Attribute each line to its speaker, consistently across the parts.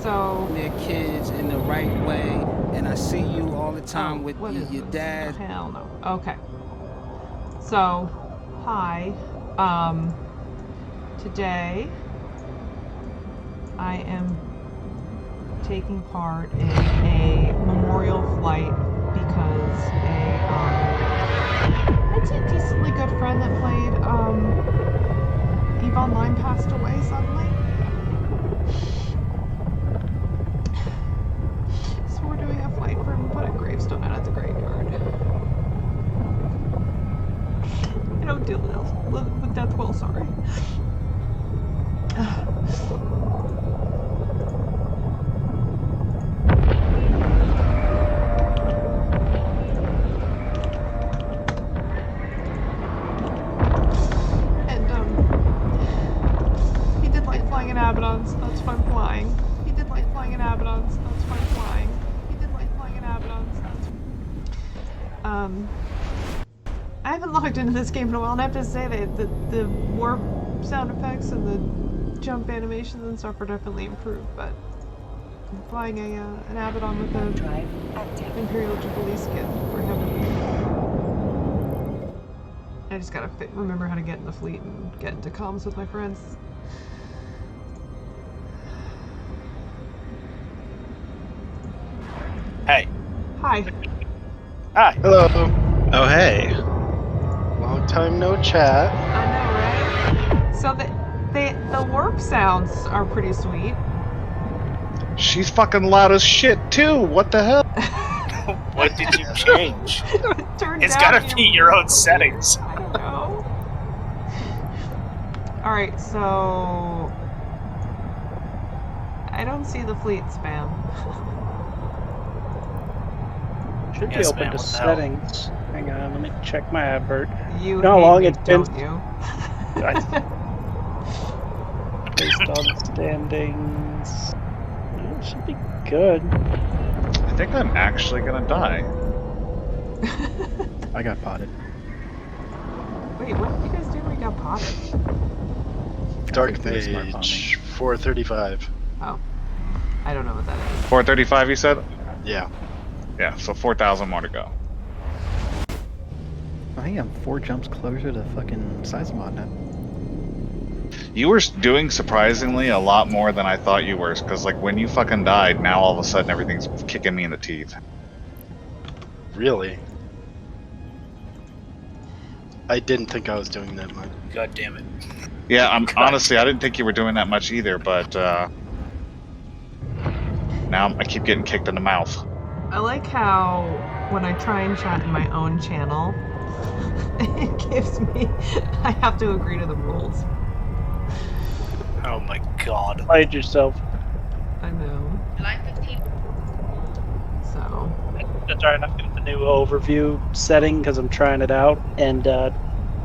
Speaker 1: So
Speaker 2: their kids in the right way, and I see you all the time with your dad.
Speaker 1: Oh, hell no. Okay. So, hi. Today I am taking part in a memorial flight because a decently good friend that played EVE Online passed away suddenly. So we're doing a flight for him to put a gravestone out at the graveyard. I don't deal with death well, sorry. He did like flying in Abaddons, that's fun flying. He did like flying in Abaddons, that's fun flying. He did like flying in Abaddons, that's I haven't logged into this game in a while, and I have to say that the warp sound effects and the jump animations and stuff are definitely improved, but I'm flying an Abaddon with an Imperial Jubilee skin for him. I just gotta remember how to get in the fleet and get into comms with my friends.
Speaker 3: Hey.
Speaker 1: Hi.
Speaker 3: Hi.
Speaker 4: Hello.
Speaker 5: Oh, hey.
Speaker 4: Long time no chat.
Speaker 1: I know, right? So the warp sounds are pretty sweet.
Speaker 5: She's fucking loud as shit, too. What the hell?
Speaker 3: What did you change? It's
Speaker 1: gotta
Speaker 3: be your own settings.
Speaker 1: I don't know. Alright, so I don't see the fleet spam.
Speaker 6: Should be
Speaker 3: Yes,
Speaker 6: open
Speaker 3: ma'am,
Speaker 6: to
Speaker 3: what the hell?
Speaker 6: settings. Hang on, let me check my advert.
Speaker 1: You
Speaker 6: know how
Speaker 1: hate
Speaker 6: long
Speaker 1: me,
Speaker 6: it's been?
Speaker 1: don't you?
Speaker 6: Based on standings. It should be good.
Speaker 5: I think I'm actually gonna die.
Speaker 4: I got potted.
Speaker 1: Wait, what did you guys do when you got potted?
Speaker 4: Dark
Speaker 5: Mage,
Speaker 4: Mage, 435.
Speaker 1: Oh. I don't know what that is.
Speaker 5: 435, you said?
Speaker 4: Yeah.
Speaker 5: Yeah, so 4,000 more to go.
Speaker 7: I think I'm 4 jumps closer to fucking Seismod now.
Speaker 5: You were doing surprisingly a lot more than I thought you were, because like when you fucking died, now all of a sudden everything's kicking me in the teeth.
Speaker 4: Really? I didn't think I was doing that much.
Speaker 3: God damn it.
Speaker 5: Yeah, honestly, I didn't think you were doing that much either, but now I keep getting kicked in the mouth.
Speaker 1: I like how when I try and chat in my own channel, it gives me, I have to agree to the rules.
Speaker 3: Oh my god.
Speaker 6: Played yourself.
Speaker 1: I know. So.
Speaker 6: That's alright, I'm getting the new overview setting because I'm trying it out, and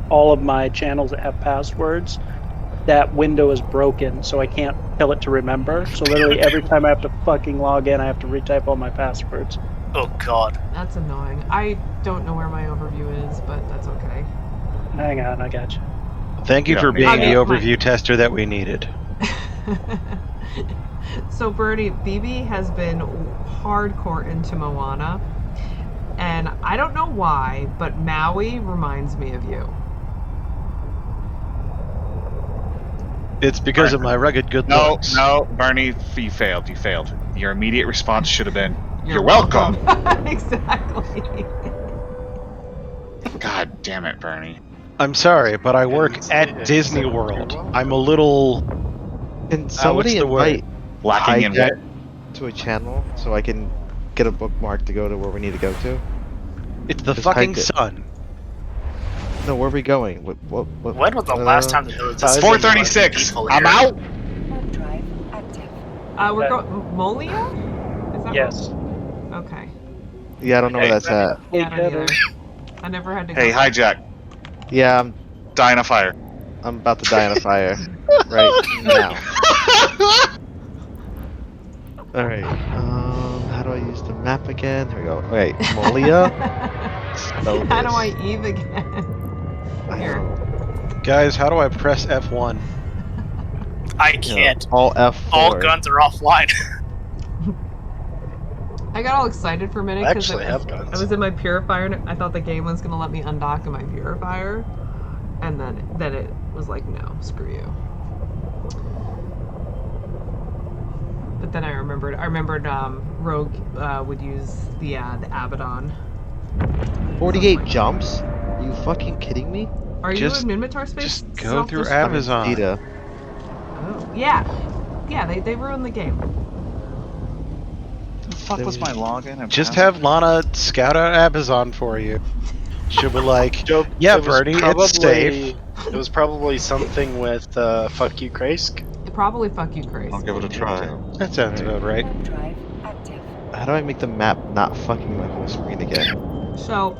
Speaker 6: all of my channels that have passwords, that window is broken, so I can't tell it to remember. So literally every time I have to fucking log in, I have to retype all my passwords.
Speaker 3: Oh god.
Speaker 1: That's annoying. I don't know where my overview is, but that's okay.
Speaker 6: Hang on, I got you.
Speaker 7: Thank you
Speaker 5: Yeah,
Speaker 7: for
Speaker 5: me
Speaker 7: being
Speaker 1: too.
Speaker 7: the overview tester that we needed.
Speaker 1: So Bernie, BB has been hardcore into Moana, and I don't know why, but Maui reminds me of you.
Speaker 7: It's because of my rugged good
Speaker 5: No,
Speaker 7: looks.
Speaker 5: no, Bernie, you failed. You failed. Your immediate response should have been, "You're welcome."
Speaker 1: Exactly.
Speaker 5: God damn it, Bernie.
Speaker 7: I'm sorry, but I work
Speaker 4: It's-
Speaker 7: at
Speaker 4: it's-
Speaker 7: Disney
Speaker 4: you're
Speaker 7: World.
Speaker 4: welcome.
Speaker 7: I'm a little...
Speaker 8: Can somebody
Speaker 7: what's the word?
Speaker 8: invite
Speaker 5: Lacking in
Speaker 8: Hijack
Speaker 5: wit.
Speaker 8: to a channel so I can get a bookmark to go to where we need to go to?
Speaker 7: It's the
Speaker 8: Just
Speaker 7: fucking
Speaker 8: hike it.
Speaker 7: sun.
Speaker 8: No, where are we going? What,
Speaker 3: When was the last time that there was this
Speaker 5: 436.
Speaker 3: people
Speaker 5: I'm
Speaker 3: here?
Speaker 5: out.
Speaker 1: We're
Speaker 6: Okay.
Speaker 1: going Molia? Is that
Speaker 6: Yes.
Speaker 1: What? Okay.
Speaker 8: Yeah, I don't know where that's at.
Speaker 1: Yeah, I don't
Speaker 6: Together.
Speaker 1: either. I never had to
Speaker 5: Hey,
Speaker 1: go.
Speaker 5: hijack.
Speaker 8: Yeah,
Speaker 5: Dying of fire.
Speaker 8: I'm about to die in a fire right now. Alright, how do I use the map again? Here we go. Wait, Molia? Spell
Speaker 1: How do
Speaker 8: this.
Speaker 1: I Eve again? Here.
Speaker 7: Guys, how do I press F1?
Speaker 3: I
Speaker 8: You know,
Speaker 3: can't.
Speaker 8: all F4.
Speaker 3: All guns are offline.
Speaker 1: I got all excited for a minute
Speaker 4: I
Speaker 1: because
Speaker 4: actually have
Speaker 1: I
Speaker 4: guns.
Speaker 1: was in my purifier and I thought the game was gonna let me undock in my purifier, and then it was like, no, screw you. But then I remembered Rogue would use the Abaddon.
Speaker 8: 48 jumps? Are you fucking kidding me?
Speaker 1: Are
Speaker 3: Just-
Speaker 1: you in Minotaur space?
Speaker 3: just go through
Speaker 1: Self-destruct?
Speaker 3: Amazon.
Speaker 8: Cheetah.
Speaker 1: Oh, yeah. Yeah, they ruined the game.
Speaker 5: The fuck was my login? and
Speaker 3: Just
Speaker 5: password?
Speaker 3: have Lana scout out Amazon for you. She'll be like,
Speaker 4: Joe,
Speaker 3: yeah,
Speaker 4: it was
Speaker 3: Bernie, it's safe.
Speaker 4: It was probably something with fuck you, Kraisk.
Speaker 1: It probably fuck you, Grace.
Speaker 5: I'll give it a try.
Speaker 3: That sounds about right.
Speaker 9: Drive active.
Speaker 8: How do I make the map not fucking my whole screen again?
Speaker 1: So,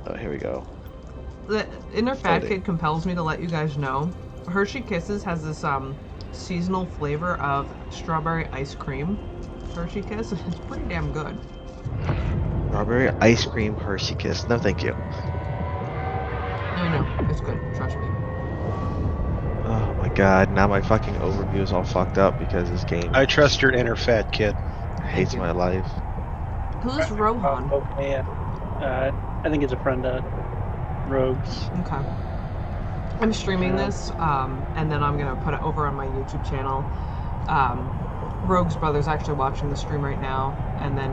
Speaker 8: Oh, here we go.
Speaker 1: the inner fat
Speaker 8: Loading.
Speaker 1: kid compels me to let you guys know. Hershey Kisses has this seasonal flavor of strawberry ice cream. Hershey Kiss, it's pretty damn good.
Speaker 8: Strawberry ice cream Hershey Kiss. No, thank you.
Speaker 1: I know, it's good. Trust me.
Speaker 8: Oh my god, now my fucking overview is all fucked up because this game
Speaker 3: I trust your inner fat kid.
Speaker 8: hates my life.
Speaker 1: Who's Rohan?
Speaker 6: Okay. I think it's a friend of Rogue's.
Speaker 1: Okay. I'm streaming this, and then I'm gonna put it over on my YouTube channel. Rogue's brother's actually watching the stream right now, and then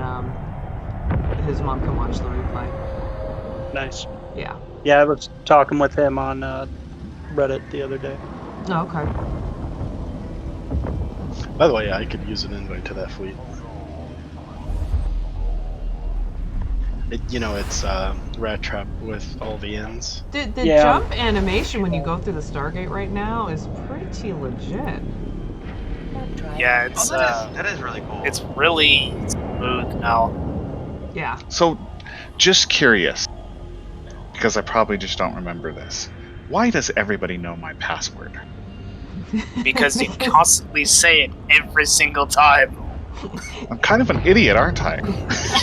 Speaker 1: his mom can watch the replay.
Speaker 6: Nice.
Speaker 1: Yeah.
Speaker 6: Yeah, I was talking with him on Reddit the other day.
Speaker 1: Oh, okay.
Speaker 4: By the way, I could use an invite to that fleet. It's Rat Trap with all the ends.
Speaker 1: The
Speaker 6: Yeah.
Speaker 1: jump animation when you go through the Stargate right now is pretty legit.
Speaker 9: Drive.
Speaker 3: Yeah, it's
Speaker 10: that is really cool.
Speaker 3: it's really smooth now.
Speaker 1: Yeah.
Speaker 5: So, just curious, because I probably just don't remember this. Why does everybody know my password?
Speaker 3: Because you constantly say it every single time.
Speaker 5: I'm kind of an idiot, aren't I?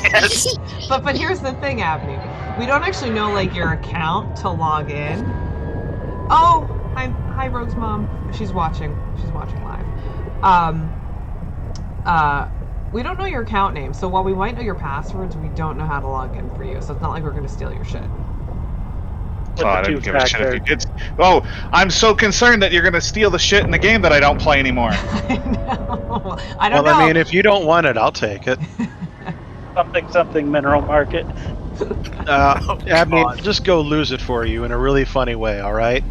Speaker 3: Yes.
Speaker 1: But here's the thing, Abney. We don't actually know like your account to log in. Oh, hi Rogue's mom. She's watching. She's watching live. We don't know your account name, so while we might know your passwords, we don't know how to log in for you. So it's not like we're gonna steal your shit.
Speaker 6: With
Speaker 5: Oh, I
Speaker 6: the
Speaker 5: didn't give a shit if you
Speaker 6: two-factor.
Speaker 5: did. Oh, I'm so concerned that you're gonna steal the shit in the game that I don't play anymore.
Speaker 1: I know. I don't
Speaker 3: Well,
Speaker 1: know.
Speaker 3: I mean, if you don't want it, I'll take it.
Speaker 6: Something mineral market.
Speaker 3: Abney,
Speaker 1: Oh,
Speaker 3: I'll just go lose it for you in a really funny way, all right?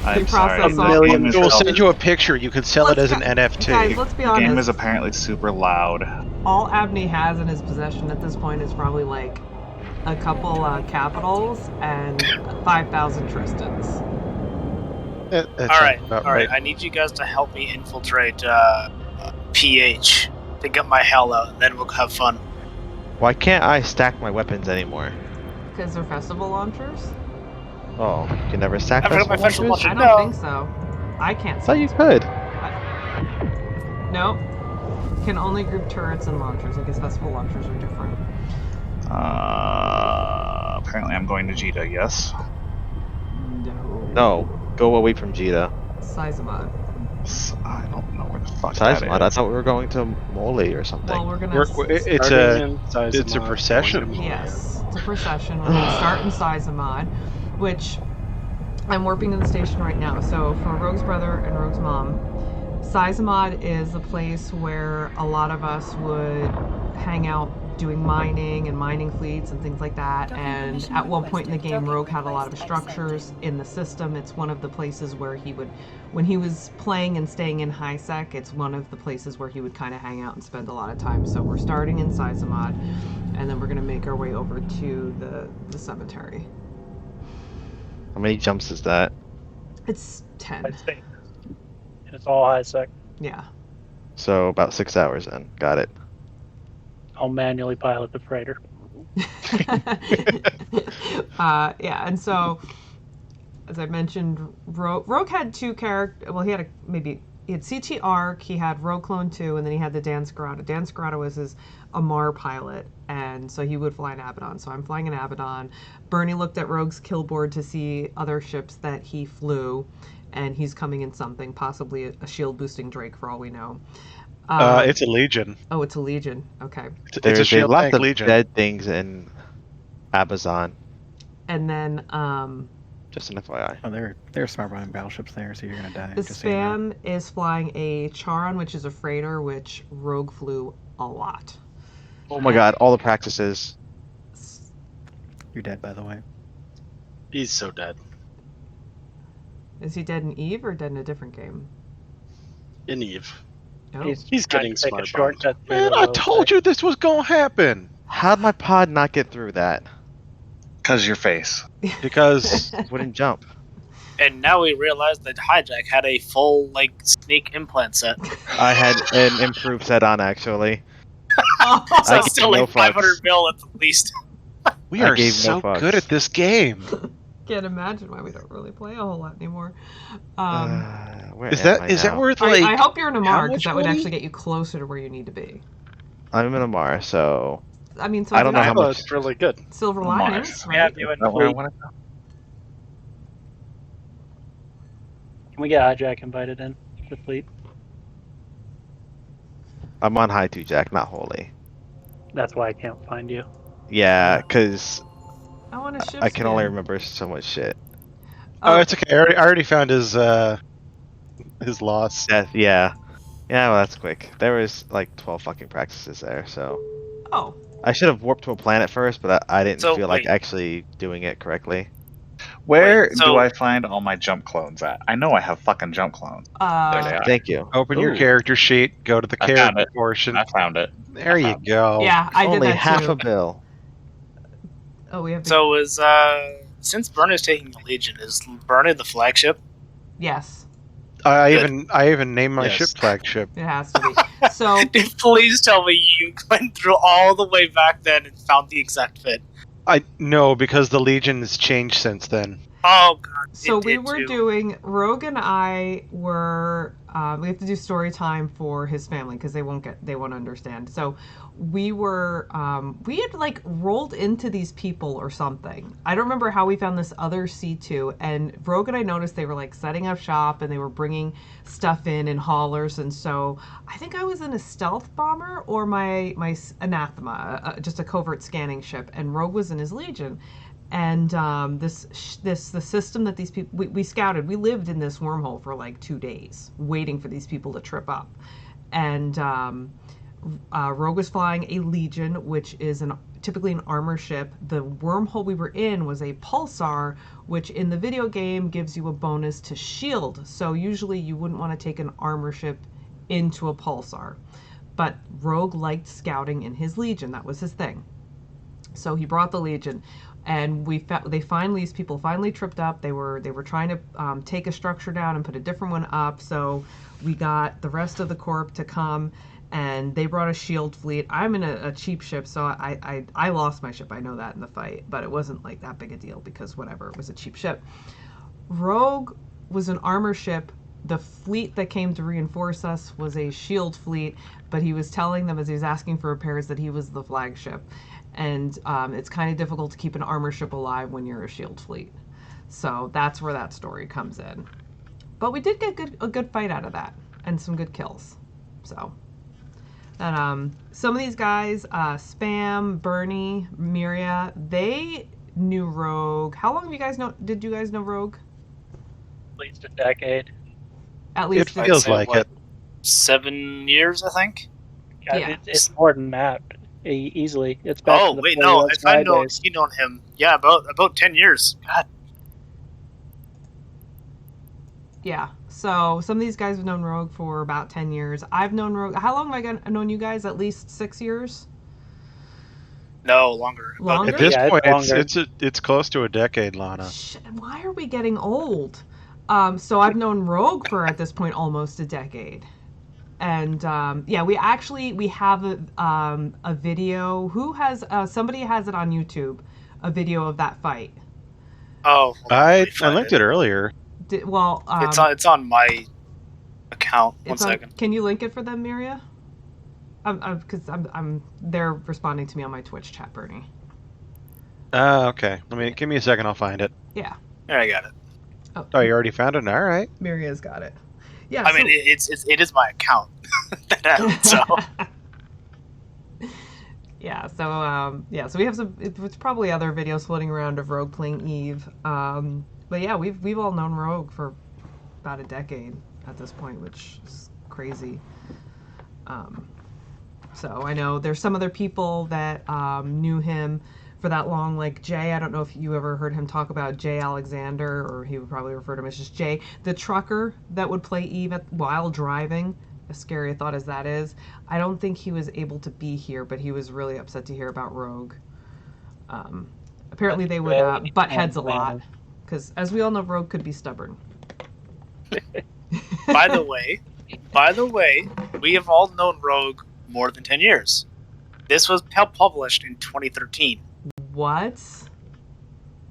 Speaker 5: I'm sorry.
Speaker 1: Process
Speaker 5: this
Speaker 1: all-
Speaker 6: million-
Speaker 5: game is-
Speaker 3: We'll send you a picture. You could sell it as an
Speaker 1: Guys,
Speaker 3: NFT.
Speaker 1: let's be
Speaker 5: The game is
Speaker 1: honest.
Speaker 5: apparently super loud.
Speaker 1: All Abney has in his possession at this point is probably like a couple capitals and 5,000 Tristans.
Speaker 3: That
Speaker 11: All
Speaker 3: sounds
Speaker 11: right,
Speaker 3: about
Speaker 11: all right.
Speaker 3: right.
Speaker 11: I need you guys to help me infiltrate PH to get my hell out, and then we'll have fun.
Speaker 8: Why can't I stack my weapons anymore?
Speaker 1: Because they're festival launchers?
Speaker 8: Oh, you can never stack
Speaker 11: I've heard of my
Speaker 8: festival
Speaker 11: festival
Speaker 8: launchers?
Speaker 1: I
Speaker 11: No.
Speaker 1: don't think so. I can't
Speaker 8: I thought you
Speaker 1: see.
Speaker 8: could.
Speaker 1: Nope. Can only group turrets and launchers. I guess festival launchers are different.
Speaker 5: Apparently I'm going to Jita, yes?
Speaker 1: No.
Speaker 8: No, go away from Jita.
Speaker 1: Sizamod.
Speaker 5: I don't know where the fuck
Speaker 8: Sizemod,
Speaker 5: that
Speaker 8: I
Speaker 5: is.
Speaker 8: thought we were going to Moli or something.
Speaker 1: Well, we're gonna.
Speaker 3: It's
Speaker 4: Starting
Speaker 3: a
Speaker 4: in
Speaker 3: it's a
Speaker 4: Sizemod,
Speaker 3: procession.
Speaker 4: going to Moria.
Speaker 1: Yes, it's a procession. We're gonna start in Sizamod, which I'm warping to the station right now. So for Rogue's brother and Rogue's mom, Sizamod is the place where a lot of us would hang out doing mining and mining fleets and things like that. And at one point in the game, Rogue had a lot of structures in the system. It's one of the places where he would, when he was playing and staying in high sec, it's one of the places where he would kind of hang out and spend a lot of time. So we're starting in Sizamod, and then we're going to make our way over to the cemetery.
Speaker 8: How many jumps is that?
Speaker 1: It's 10.
Speaker 6: I'd say. And it's all high sec.
Speaker 1: Yeah.
Speaker 8: So about 6 hours then. Got it.
Speaker 6: I'll manually pilot the freighter.
Speaker 1: Yeah, and so, as I mentioned, Rogue had two characters. Well, he had he had CT Arc, he had Rogueclone2, and then he had the Dan Scarata. Dan Scarata was his Amar pilot, and so he would fly an Abaddon. So I'm flying an Abaddon. Bernie looked at Rogue's kill board to see other ships that he flew, and he's coming in something, possibly a shield boosting Drake for all we know.
Speaker 4: It's a Legion.
Speaker 1: Oh, it's a Legion. Okay.
Speaker 4: It's a
Speaker 8: There's a
Speaker 4: shield
Speaker 8: lot
Speaker 4: tank
Speaker 8: of
Speaker 4: Legion.
Speaker 8: dead things in Amazon.
Speaker 1: And then
Speaker 8: Just an FYI.
Speaker 7: Oh, they're smart running battleships there, so you're gonna die.
Speaker 1: the
Speaker 7: just so you know.
Speaker 1: spam is flying a Charon, which is a freighter, which Rogue flew a lot.
Speaker 8: Oh my god, all the practices.
Speaker 7: You're dead, by the way.
Speaker 4: He's so dead.
Speaker 1: Is he dead in Eve or dead in a different game?
Speaker 4: In Eve.
Speaker 1: Oh.
Speaker 4: He's
Speaker 6: trying
Speaker 4: getting
Speaker 6: to take a
Speaker 4: smart
Speaker 6: shortcut. through
Speaker 4: Man,
Speaker 6: the
Speaker 4: I
Speaker 6: road
Speaker 4: told
Speaker 6: there.
Speaker 4: you this was gonna happen.
Speaker 8: How'd my pod not get through that?
Speaker 5: Because your face.
Speaker 4: Because
Speaker 8: Wouldn't jump.
Speaker 3: And now we realize that Hijack had a full sneak implant set.
Speaker 8: I had an improved set on actually.
Speaker 1: Oh.
Speaker 3: So
Speaker 8: I
Speaker 3: it's
Speaker 8: gave
Speaker 3: still
Speaker 8: no
Speaker 3: like 500
Speaker 8: fucks.
Speaker 3: mil at the least.
Speaker 4: we
Speaker 8: I
Speaker 4: are
Speaker 8: gave
Speaker 4: so
Speaker 8: no fucks.
Speaker 4: good at this game.
Speaker 1: Can't imagine why we don't really play a whole lot anymore.
Speaker 8: Where
Speaker 4: Is
Speaker 8: am I
Speaker 4: that
Speaker 8: now?
Speaker 4: worth
Speaker 1: I hope you're in
Speaker 4: how
Speaker 1: Amar, because
Speaker 4: much
Speaker 1: that would
Speaker 4: money?
Speaker 1: actually get you closer to where you need to be.
Speaker 8: I'm in Amar, so
Speaker 1: I mean, so
Speaker 8: I don't know how
Speaker 4: Oh,
Speaker 8: much.
Speaker 4: it's really good.
Speaker 1: Silver
Speaker 5: Amar.
Speaker 1: linings,
Speaker 6: We
Speaker 1: right?
Speaker 6: have you in
Speaker 5: Is that where I
Speaker 6: fleet.
Speaker 5: want to go?
Speaker 6: Can we get Hijack invited in the fleet?
Speaker 8: I'm on high 2 Jack, not holy.
Speaker 6: That's why I can't find you.
Speaker 8: Yeah, because
Speaker 1: I want a ship
Speaker 8: I can only
Speaker 1: skin.
Speaker 8: remember so much shit.
Speaker 4: Oh, it's okay. I already found his loss.
Speaker 8: Death, yeah. Yeah, well, that's quick. There was like 12 fucking practices there, so.
Speaker 1: Oh.
Speaker 8: I should have warped to a planet first, but I didn't
Speaker 3: So,
Speaker 8: feel like
Speaker 3: wait.
Speaker 8: actually doing it correctly.
Speaker 5: Where
Speaker 3: Wait, so-
Speaker 5: do I find all my jump clones at? I know I have fucking jump clones. There they are.
Speaker 8: Thank you.
Speaker 4: Open your
Speaker 8: Ooh.
Speaker 4: character sheet. Go to the
Speaker 5: I found
Speaker 4: character
Speaker 5: it.
Speaker 4: portion.
Speaker 5: I found it.
Speaker 4: There you
Speaker 5: found
Speaker 4: go.
Speaker 1: Yeah, I did
Speaker 8: Only
Speaker 1: that
Speaker 8: half
Speaker 1: too.
Speaker 8: a bill.
Speaker 1: Oh, we have the...
Speaker 3: So is since Burney's taking the Legion, is Burney the flagship?
Speaker 1: Yes,
Speaker 4: I
Speaker 3: Good.
Speaker 4: even named my
Speaker 5: Yes.
Speaker 4: ship flagship.
Speaker 1: it has to be. So,
Speaker 3: Please tell me you went through all the way back then and found the exact fit.
Speaker 4: I no, because the Legion has changed since then.
Speaker 3: Oh god.
Speaker 1: so
Speaker 3: it
Speaker 1: we
Speaker 3: did
Speaker 1: were
Speaker 3: too.
Speaker 1: doing, Rogue and I were, we have to do story time for his family because they won't understand. So we were, we had like rolled into these people or something. I don't remember how we found this other C2, and Rogue and I noticed they were like setting up shop and they were bringing stuff in haulers. And so I think I was in a stealth bomber or my anathema, just a covert scanning ship, and Rogue was in his Legion. And the system that these people we scouted, we lived in this wormhole for like 2 days waiting for these people to trip up. And Rogue was flying a Legion, which is typically an armor ship. The wormhole we were in was a pulsar, which in the video game gives you a bonus to shield. So usually you wouldn't want to take an armor ship into a pulsar, but Rogue liked scouting in his Legion. That was his thing. So he brought the Legion, and these people finally tripped up. They were trying to take a structure down and put a different one up. So we got the rest of the corp to come, and they brought a shield fleet. I'm in a cheap ship, so I lost my ship. I know that in the fight, but it wasn't like that big a deal because whatever, it was a cheap ship. Rogue was an armor ship. The fleet that came to reinforce us was a shield fleet, but he was telling them as he was asking for repairs that he was the flagship. And it's kind of difficult to keep an armor ship alive when you're a shield fleet. So that's where that story comes in. But we did get a good fight out of that, and some good kills. So, and some of these guys, Spam, Bernie, Miria, they knew Rogue. How long have you guys know? Did you guys know Rogue?
Speaker 6: At least a decade.
Speaker 1: At least
Speaker 4: It feels
Speaker 3: say,
Speaker 4: like
Speaker 3: what,
Speaker 4: it.
Speaker 3: 7 years, I think.
Speaker 1: Yeah.
Speaker 6: It's more than that. Easily. It's back
Speaker 3: Oh
Speaker 6: to the
Speaker 3: wait,
Speaker 6: 40
Speaker 3: no.
Speaker 6: OSI
Speaker 3: If I know,
Speaker 6: days.
Speaker 3: you known him, yeah, about 10 years. God.
Speaker 1: Yeah. So some of these guys have known Rogue for about 10 years. I've known Rogue. How long have I known you guys? At least 6 years?
Speaker 3: No, longer.
Speaker 1: Longer?
Speaker 4: At this
Speaker 6: Yeah, it's
Speaker 4: point,
Speaker 6: longer.
Speaker 4: it's close to a decade, Lana.
Speaker 1: Shit, why are we getting old? So I've known Rogue for at this point almost a decade. And yeah, we have a video. Who has somebody has it on YouTube, a video of that fight.
Speaker 3: Oh, hold on, let
Speaker 4: I
Speaker 3: me find
Speaker 4: linked it earlier.
Speaker 3: It's on my account. One second.
Speaker 1: Can you link it for them, Miria? Because they're responding to me on my Twitch chat, Bernie.
Speaker 4: Okay. Give me a second. I'll find it.
Speaker 1: Yeah.
Speaker 3: There, I got it.
Speaker 4: Oh, you already found it. All right.
Speaker 1: Miria's got it. Yeah.
Speaker 11: I mean, it is my account that has it, so.
Speaker 1: Yeah, so we have some. It's probably other videos floating around of Rogue playing Eve. But yeah, we've all known Rogue for about a decade at this point, which is crazy. So I know there's some other people that knew him for that long, like Jay. I don't know if you ever heard him talk about Jay Alexander, or he would probably refer to him as just Jay, the trucker that would play Eve while driving. As scary a thought as that is, I don't think he was able to be here, but he was really upset to hear about Rogue. Apparently, they would butt heads a lot, because as we all know, Rogue could be stubborn.
Speaker 11: By the way, we have all known Rogue more than 10 years. This was published in 2013.
Speaker 1: What?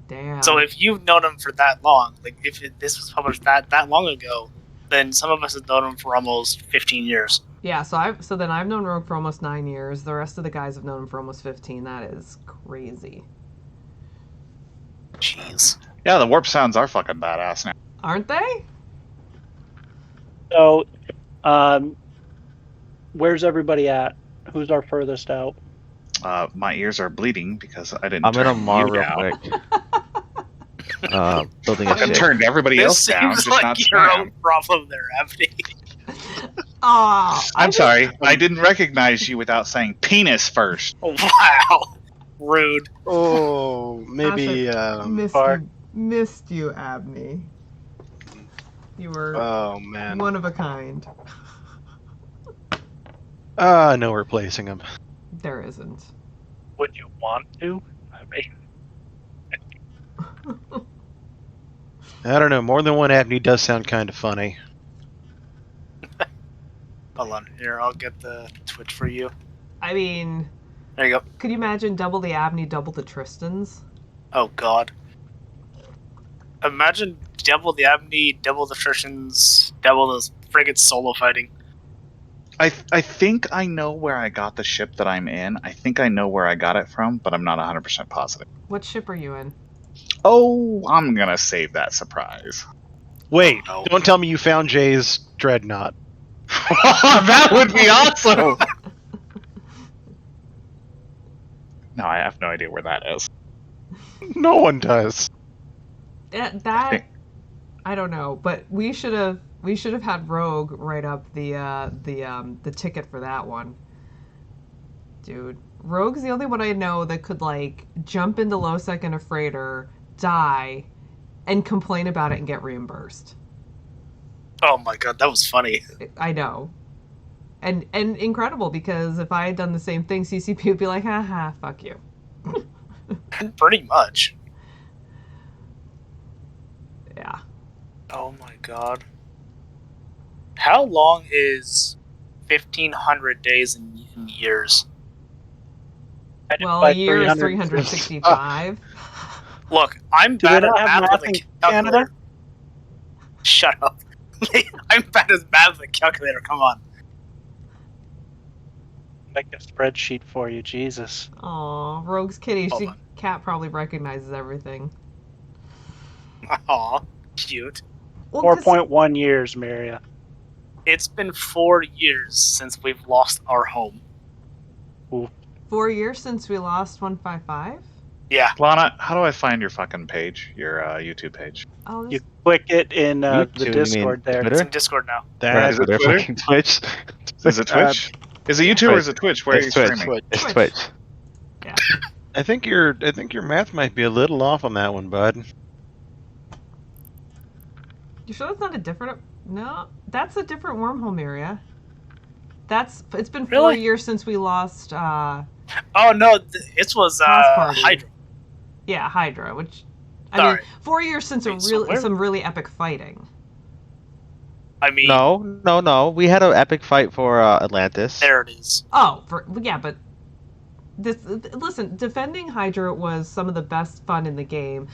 Speaker 1: Damn.
Speaker 11: So if you've known him for that long, like if this was published that long ago, then some of us have known him for almost 15 years.
Speaker 1: Yeah, so then I've known Rogue for almost 9 years. The rest of the guys have known him for almost 15. That is crazy.
Speaker 11: Jeez.
Speaker 5: Yeah, the warp sounds are fucking badass now.
Speaker 1: Aren't they?
Speaker 6: So, where's everybody at? Who's our furthest out?
Speaker 5: My ears are bleeding because I didn't.
Speaker 8: I'm
Speaker 5: turn
Speaker 8: gonna mar
Speaker 5: you
Speaker 8: real
Speaker 5: down.
Speaker 8: quick. Building a
Speaker 5: I
Speaker 8: ship.
Speaker 5: turned everybody
Speaker 11: This
Speaker 5: else down,
Speaker 11: seems
Speaker 5: just
Speaker 11: like
Speaker 5: not
Speaker 11: your
Speaker 5: Sam.
Speaker 11: own problem there, Abby.
Speaker 5: I'm sorry, I didn't recognize you without saying penis first.
Speaker 11: Wow. Rude.
Speaker 4: Oh, maybe.
Speaker 1: Missed you, Abney. You were
Speaker 4: Oh man.
Speaker 1: one of a kind.
Speaker 8: I know we're placing him.
Speaker 1: There isn't.
Speaker 6: Would you want to? I mean,
Speaker 8: I don't know. More than one Abney does sound kind of funny.
Speaker 11: Hold on. Here, I'll get the Twitch for you.
Speaker 1: I mean,
Speaker 11: There you go.
Speaker 1: could you imagine double the Abney, double the Tristans?
Speaker 11: Oh, God. Imagine double the Abney, double the Trishans, double those frigates solo fighting.
Speaker 5: I think I know where I got the ship that I'm in. I think I know where I got it from, but I'm not 100% positive.
Speaker 1: What ship are you in?
Speaker 5: Oh, I'm gonna save that surprise.
Speaker 8: Wait,
Speaker 11: Oh, no.
Speaker 8: don't tell me you found Jay's dreadnought.
Speaker 5: That would be awesome! No, I have no idea where that is.
Speaker 8: No one does.
Speaker 1: That I don't know, but we should have had Rogue write up the ticket for that one. Dude, Rogue's the only one I know that could like jump into low second a freighter, die, and complain about it and get reimbursed.
Speaker 11: Oh my God, that was funny.
Speaker 1: I know. And incredible, because if I had done the same thing, CCP would be like, haha, fuck you.
Speaker 11: Pretty much.
Speaker 1: Yeah.
Speaker 11: Oh my God. How long is 1,500 days in years?
Speaker 1: Well, a year is 365.
Speaker 11: Look, I'm
Speaker 6: Do they
Speaker 11: bad at
Speaker 6: not have
Speaker 11: math
Speaker 6: math
Speaker 11: with
Speaker 6: in
Speaker 11: a calculator.
Speaker 6: Canada?
Speaker 11: Shut up. I'm bad at math with a calculator, come on.
Speaker 6: Make a spreadsheet for you, Jesus.
Speaker 1: Aw, Rogue's kitty.
Speaker 11: Hold on.
Speaker 1: Cat probably recognizes everything.
Speaker 11: Aw, cute.
Speaker 1: Well, 'cause-
Speaker 6: 4.1 years, Maria.
Speaker 11: It's been 4 years since we've lost our home.
Speaker 1: 4 years since we lost 155?
Speaker 11: Yeah.
Speaker 5: Lana, how do I find your fucking page? Your YouTube page?
Speaker 1: Oh,
Speaker 6: You click it in the
Speaker 8: YouTube, you mean
Speaker 6: Discord there.
Speaker 11: It's
Speaker 8: Twitter?
Speaker 11: in Discord now.
Speaker 5: Is it
Speaker 8: Their
Speaker 5: Twitter?
Speaker 8: fucking Twitch.
Speaker 5: Is it Twitch? Is it YouTube or is it Twitch? Where are you
Speaker 8: It's Twitch.
Speaker 5: streaming?
Speaker 8: It's
Speaker 1: Twitch.
Speaker 8: Twitch.
Speaker 1: Yeah.
Speaker 8: I think your math might be a little off on that one, bud.
Speaker 1: You sure that's not a different... No, that's a different wormhole, Miria. It's been 4
Speaker 11: Really?
Speaker 1: years since we lost,
Speaker 11: Oh no, it was
Speaker 1: House Party.
Speaker 11: Hydra.
Speaker 1: Yeah, Hydra, which... I
Speaker 11: Sorry.
Speaker 1: mean, 4 years since
Speaker 11: Wait, so where-
Speaker 1: some really epic fighting.
Speaker 11: I mean,
Speaker 8: No. We had an epic fight for Atlantis.
Speaker 11: there it is.
Speaker 1: Oh, yeah, but... Listen, defending Hydra was some of the best fun in the game.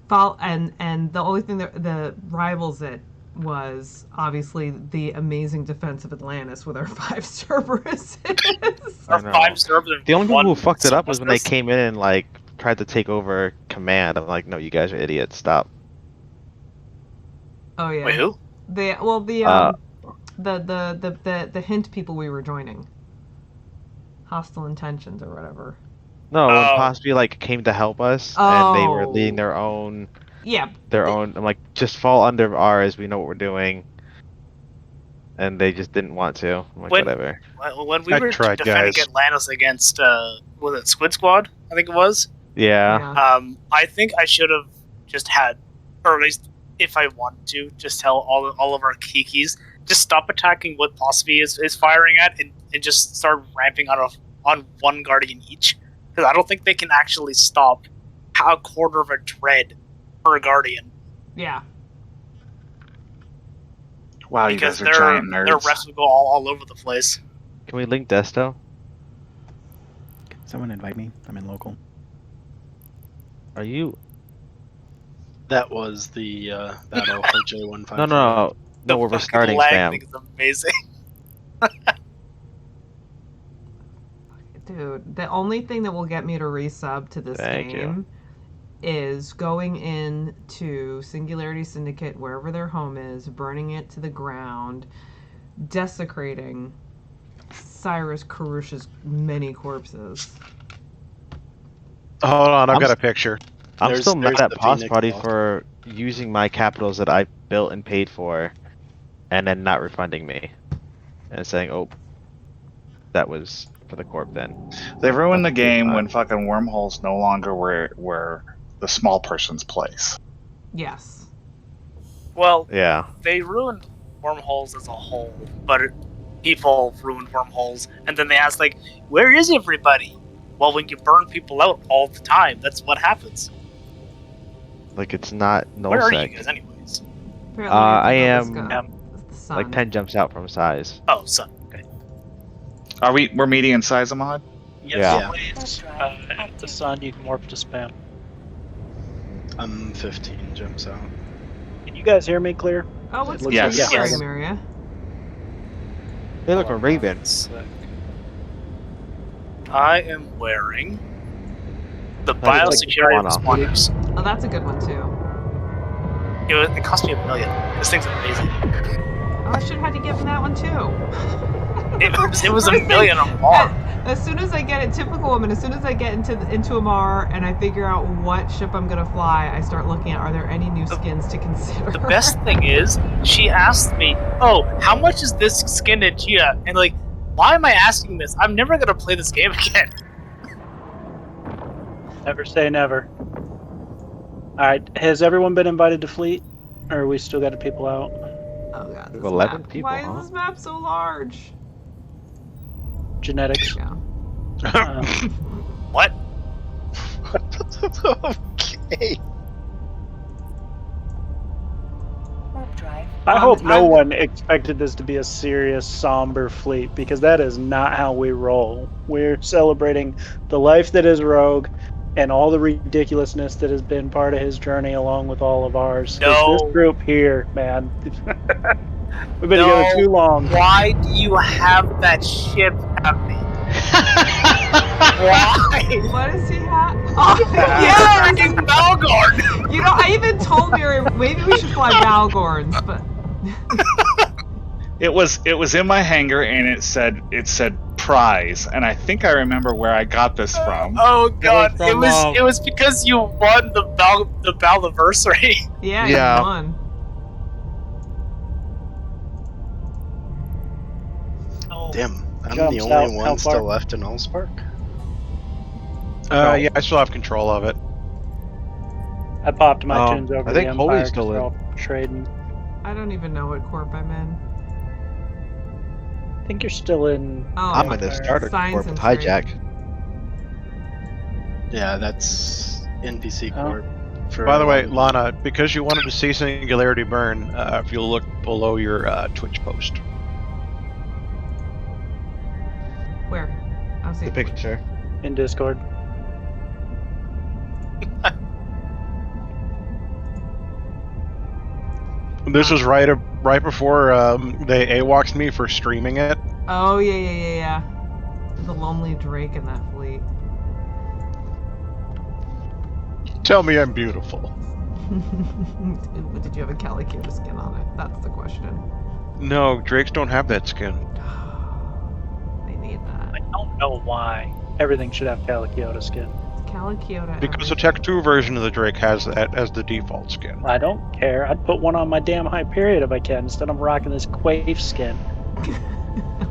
Speaker 1: And the only thing that rivals it was obviously the amazing defense of Atlantis with our 5 Cerberuses.
Speaker 11: Our
Speaker 8: know.
Speaker 11: 5 servers.
Speaker 8: The only people who fucked it up was when they
Speaker 11: this?
Speaker 8: came in and like tried to take over command. I'm like, no, you guys are idiots. Stop.
Speaker 1: Oh yeah.
Speaker 11: Wait, who?
Speaker 1: The The hint people we were joining. Hostile intentions or whatever.
Speaker 8: No, when
Speaker 11: Oh.
Speaker 8: possibly like came to help us and they were leading
Speaker 1: Oh.
Speaker 8: their own.
Speaker 1: Yeah.
Speaker 8: I'm like, just fall under ours. We know what we're doing. And they just didn't want to. I'm like, whatever.
Speaker 11: When we
Speaker 4: I
Speaker 11: were
Speaker 4: tried,
Speaker 11: defending
Speaker 4: guys.
Speaker 11: Atlantis against was it Squid Squad? I think it was.
Speaker 8: Yeah.
Speaker 11: I think I should have just had, or at least if I wanted to, just tell all of our kikis just stop attacking what Phosphie is firing at and just start ramping on one guardian each. Because I don't think they can actually stop a quarter of a dread per guardian.
Speaker 1: Yeah.
Speaker 5: Wow, you
Speaker 11: Because
Speaker 5: guys are giant
Speaker 11: their
Speaker 5: nerds.
Speaker 11: refs would go all over the place.
Speaker 8: Can we link Desto?
Speaker 7: Can someone invite me? I'm in local.
Speaker 8: Are you?
Speaker 4: That was the that Alpha J154.
Speaker 8: No.
Speaker 11: The
Speaker 8: We're
Speaker 11: fucking
Speaker 8: starting
Speaker 11: lag
Speaker 8: spam.
Speaker 11: thing is amazing.
Speaker 1: Dude, the only thing that will get me to resub to this
Speaker 8: Thank you.
Speaker 1: game is going in to Singularity Syndicate, wherever their home is, burning it to the ground, desecrating Cyrus Karush's many corpses.
Speaker 10: Hold on, I've got a picture.
Speaker 8: I'm
Speaker 4: There's-
Speaker 8: still mad
Speaker 4: there's
Speaker 8: at
Speaker 4: the
Speaker 8: Pos
Speaker 4: Phoenix
Speaker 8: Party
Speaker 4: Law.
Speaker 8: for using my capitals that I built and paid for, and then not refunding me, and saying, "Oh, that was for the corp." Then
Speaker 5: They ruined the
Speaker 8: That's pretty
Speaker 5: game
Speaker 8: fun.
Speaker 5: when fucking wormholes no longer were the small person's place.
Speaker 1: Yes.
Speaker 11: Well,
Speaker 8: Yeah.
Speaker 11: they ruined wormholes as a whole, but people ruined wormholes, and then they asked, like, where is everybody? Well, when you burn people out all the time, that's what happens.
Speaker 8: Like it's not
Speaker 11: Where are you
Speaker 8: nullsec.
Speaker 11: guys, anyways?
Speaker 1: Apparently
Speaker 8: I
Speaker 1: you're
Speaker 8: am
Speaker 1: the sun.
Speaker 8: like 10 jumps out from size.
Speaker 11: Oh, sun. Okay.
Speaker 5: We're meeting in Sizamod?
Speaker 6: Yes,
Speaker 8: Yeah.
Speaker 6: please. At the sun, you can warp to spam.
Speaker 4: I'm 15 jumps out.
Speaker 6: Can you guys hear me clear?
Speaker 1: Oh, what's
Speaker 6: It
Speaker 1: the
Speaker 6: looks
Speaker 5: Yes.
Speaker 1: yes.
Speaker 6: like-
Speaker 11: Yes.
Speaker 1: Maria?
Speaker 8: They look a raven.
Speaker 11: I am wearing the
Speaker 8: That is like
Speaker 11: biosecurity
Speaker 8: Fauna.
Speaker 11: responders.
Speaker 1: Oh, that's a good one too.
Speaker 11: It cost me $1 million. This thing's amazing.
Speaker 1: Oh, I should have had to give him that one too.
Speaker 11: It was $1 million a bar.
Speaker 1: As soon as I get it, typical woman. As soon as I get into a mar and I figure out what ship I'm gonna fly, I start looking at, are there any new skins to consider?
Speaker 11: The best thing is, she asked me, "Oh, how much is this skin in Gia?" And like, why am I asking this? I'm never gonna play this game again.
Speaker 6: Never say never. Alright, has everyone been invited to Fleet? Or are we still got people out?
Speaker 1: Oh god, this
Speaker 8: 11
Speaker 1: map.
Speaker 8: people,
Speaker 1: Why
Speaker 8: huh?
Speaker 1: is this map so large?
Speaker 6: Genetics.
Speaker 1: Yeah.
Speaker 11: What?
Speaker 4: Okay.
Speaker 9: Warp drive.
Speaker 6: I hope no
Speaker 1: I'm-
Speaker 6: one expected this to be a serious, somber fleet, because that is not how we roll. We're celebrating the life that is Rogue and all the ridiculousness that has been part of his journey along with all of ours.
Speaker 11: No.
Speaker 6: It's this group here, man. We've been
Speaker 11: No.
Speaker 6: together too long.
Speaker 11: Why do you have that ship at me? Why?
Speaker 1: What does he have? Oh
Speaker 11: Yeah,
Speaker 1: yeah!
Speaker 11: freaking Valgorn!
Speaker 1: You know, I even told Mary maybe we should fly Valgorns, but
Speaker 5: It was in my hangar and it said prize, and I think I remember where I got this from.
Speaker 11: Oh god,
Speaker 2: from,
Speaker 11: it was because you won the Valdiversary.
Speaker 1: yeah,
Speaker 8: Yeah.
Speaker 1: you won.
Speaker 11: Oh,
Speaker 4: Damn, I'm
Speaker 6: Jumps
Speaker 4: the
Speaker 6: out,
Speaker 4: only
Speaker 6: how
Speaker 4: one
Speaker 6: far?
Speaker 4: still left in Allspark.
Speaker 10: Yeah, I still have control of it.
Speaker 6: I popped my tunes over
Speaker 8: I
Speaker 6: the
Speaker 8: think
Speaker 6: Empire
Speaker 8: Holy's
Speaker 6: 'cause
Speaker 8: still
Speaker 6: we're
Speaker 8: in.
Speaker 6: all trading.
Speaker 1: I don't even know what corp I'm in.
Speaker 6: I think you're still in.
Speaker 1: Oh,
Speaker 8: I'm in the
Speaker 6: Empire.
Speaker 8: starter
Speaker 1: Signs
Speaker 8: corp
Speaker 1: and
Speaker 8: with
Speaker 1: trade.
Speaker 8: hijack.
Speaker 4: Yeah, that's NPC
Speaker 6: Oh.
Speaker 4: Corp. For
Speaker 10: By the way, Lana, because you wanted to see Singularity burn, if you'll look below your Twitch post.
Speaker 1: Where? I'll see.
Speaker 8: The picture.
Speaker 6: In Discord.
Speaker 10: This was right before they AWOXed me for streaming it.
Speaker 1: Oh yeah. The lonely Drake in that fleet.
Speaker 10: Tell me I'm beautiful.
Speaker 1: Did you have a Calicure skin on it? That's the question.
Speaker 10: No, Drakes don't have that skin.
Speaker 1: They need that.
Speaker 6: I don't know why. Everything should have Calichiota skin.
Speaker 1: Calichiota.
Speaker 10: Because the
Speaker 1: everything.
Speaker 10: Tech 2 version of the Drake has that as the default skin.
Speaker 6: I don't care. I'd put one on my damn Hyperion if I can, instead of rocking this Quaif skin.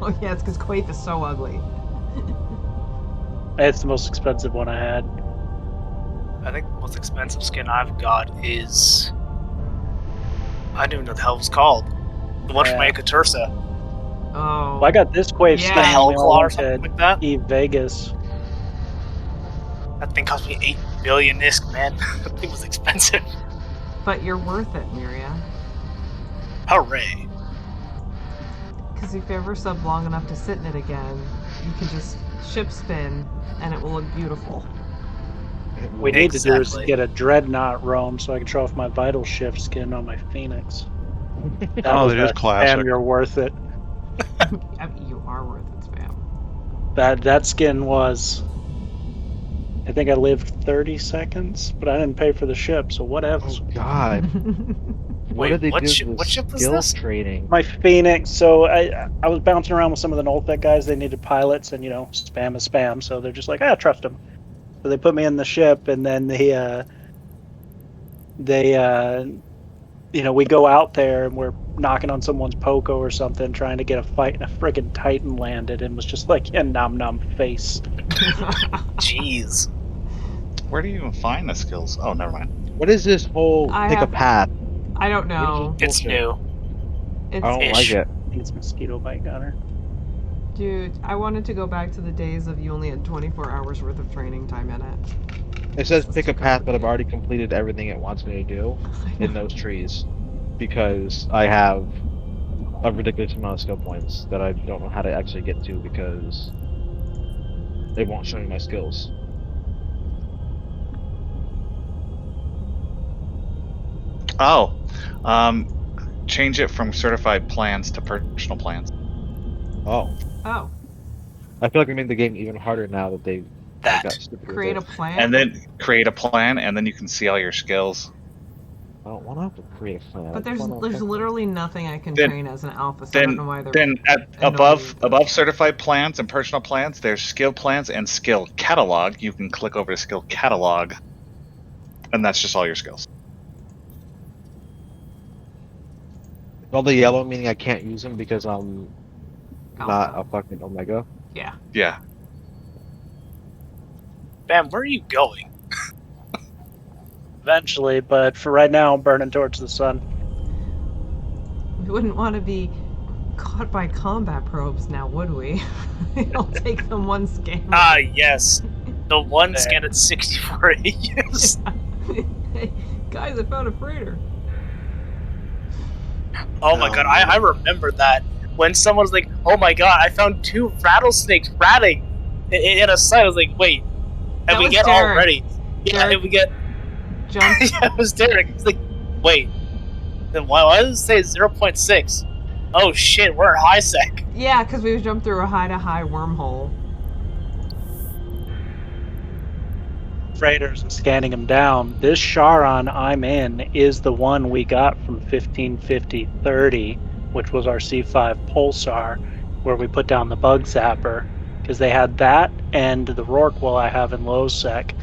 Speaker 1: Oh yeah, it's because Quaif is so ugly.
Speaker 6: It's the most expensive one I had.
Speaker 11: I think the most expensive skin I've got is I don't even know what the hell it's called. The one from
Speaker 6: Yeah.
Speaker 11: Akatursa.
Speaker 1: Oh.
Speaker 6: Well, I got this Quaif
Speaker 1: Yeah.
Speaker 6: skin
Speaker 11: The
Speaker 6: when we all
Speaker 11: Hellclaw or
Speaker 6: went
Speaker 11: something
Speaker 6: to
Speaker 11: like that.
Speaker 6: Eve Vegas.
Speaker 11: That thing cost me 8 billion ISK, man. That thing was expensive.
Speaker 1: But you're worth it, Miria.
Speaker 11: Hooray.
Speaker 1: Because if you ever sub long enough to sit in it again, you can just ship spin, and it will look beautiful.
Speaker 6: We need to do is
Speaker 11: Exactly.
Speaker 6: get a Dreadnought roam so I can show off my Vital Shift skin on my Phoenix.
Speaker 10: Oh, that is classic.
Speaker 6: Damn, you're worth it.
Speaker 1: I mean, you are worth it, spam.
Speaker 6: That skin was. I think I lived 30 seconds, but I didn't pay for the ship, so what else?
Speaker 8: Oh God. What
Speaker 11: Wait,
Speaker 8: did they
Speaker 11: what
Speaker 8: do
Speaker 11: ship-
Speaker 8: to the
Speaker 11: what ship was
Speaker 8: skill
Speaker 11: this?
Speaker 8: training?
Speaker 6: My Phoenix. So I was bouncing around with some of the Nolthek guys. They needed pilots, and spam is spam. So they're just like, trust them. So they put me in the ship, and then we go out there and we're knocking on someone's Poco or something, trying to get a fight, and a friggin' Titan landed and was just like, nom face.
Speaker 11: Jeez.
Speaker 5: Where do you even find the skills? Oh, never mind.
Speaker 8: What is this whole
Speaker 1: I
Speaker 8: pick a
Speaker 1: have-
Speaker 8: path?
Speaker 1: I don't know.
Speaker 11: It's
Speaker 8: Bullshit.
Speaker 11: new.
Speaker 1: It's,
Speaker 8: I don't
Speaker 11: Ish.
Speaker 8: like it.
Speaker 6: I think it's Mosquito Bite Gunner.
Speaker 1: dude, I wanted to go back to the days of you only had 24 hours worth of training time in it.
Speaker 8: It says pick a path, but I've already completed everything it wants me to do in those trees because I have a ridiculous amount of skill points that I don't know how to actually get to because it won't show me my skills.
Speaker 5: Oh, change it from certified plans to personal plans.
Speaker 8: Oh,
Speaker 1: Oh,
Speaker 8: I feel like we made the game even harder now that they
Speaker 11: That.
Speaker 8: got stupid with
Speaker 1: create a
Speaker 8: it.
Speaker 1: plan?
Speaker 5: And then create a plan, and then you can see all your skills.
Speaker 8: I don't want to have to create a plan.
Speaker 1: But there's
Speaker 8: I just wanna
Speaker 1: there's
Speaker 8: fucking-
Speaker 1: literally nothing I can
Speaker 5: Then-
Speaker 1: train as an alpha, so I don't know why they're
Speaker 5: Then
Speaker 1: annoyed with
Speaker 5: above certified plans and personal plans, there's skill plans and skill catalog. You can click over to skill catalog, and that's just all your skills.
Speaker 8: all the yellow meaning I can't use them because I'm not
Speaker 1: alpha.
Speaker 8: a fucking Omega.
Speaker 1: Yeah.
Speaker 5: Yeah.
Speaker 11: Bam, where are you going?
Speaker 6: Eventually, but for right now, I'm burning towards the sun.
Speaker 1: We wouldn't want to be caught by combat probes now, would we? It'll take them one scan.
Speaker 11: Ah, yes. The one
Speaker 6: There.
Speaker 11: scan at 64 AUs.
Speaker 1: Hey, guys, I found a freighter.
Speaker 11: Oh my god, I remember that. When someone was like, oh my god, I found 2 rattlesnakes ratting in a site. I was like, wait.
Speaker 1: That
Speaker 11: And we
Speaker 1: was
Speaker 11: get
Speaker 1: Derek.
Speaker 11: already. Yeah,
Speaker 1: Derek.
Speaker 11: and we get.
Speaker 1: Jump.
Speaker 11: Yeah, it was Derek. It's like, wait. Then why does it say 0.6? Oh shit, we're in high sec.
Speaker 1: Yeah, because we jumped through a high-to-high wormhole.
Speaker 6: Freighters and scanning them down. This Charon I'm in is the one we got from 1550-30, which was our C5 Pulsar, where we put down the bug zapper, because they had that and the Rorqual I have in low sec,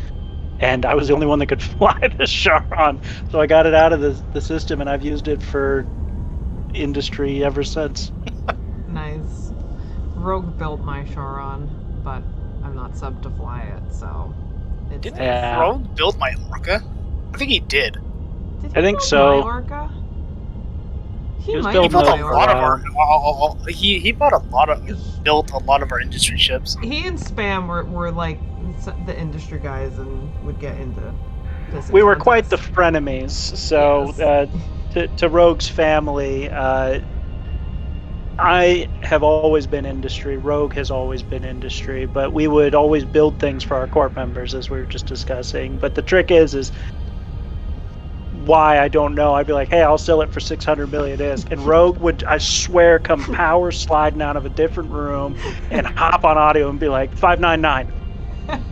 Speaker 6: and I was the only one that could fly this Charon, so I got it out of the system, and I've used it for industry ever since.
Speaker 1: Nice. Rogue built my Charon, but I'm not subbed to fly it, so... It's
Speaker 11: Did
Speaker 6: Yeah.
Speaker 11: Rogue build my Orca? I think he did.
Speaker 1: Did he
Speaker 6: I think
Speaker 1: build
Speaker 6: so.
Speaker 1: my Orca? He
Speaker 6: was
Speaker 1: might
Speaker 11: He
Speaker 1: have
Speaker 6: building
Speaker 11: built
Speaker 1: built
Speaker 11: a
Speaker 1: my
Speaker 11: lot
Speaker 1: Orca.
Speaker 11: of our. He bought a lot of built a lot of our industry ships.
Speaker 1: He and Spam were like the industry guys and would get into this.
Speaker 6: We were quite the frenemies, so
Speaker 1: Yes.
Speaker 6: to Rogue's family, I have always been industry. Rogue has always been industry, but we would always build things for our corp members, as we were just discussing. But the trick is why, I don't know. I'd be like, hey, I'll sell it for 600 million ISK, and Rogue would, I swear, come power sliding out of a different room and hop on audio and be like 599.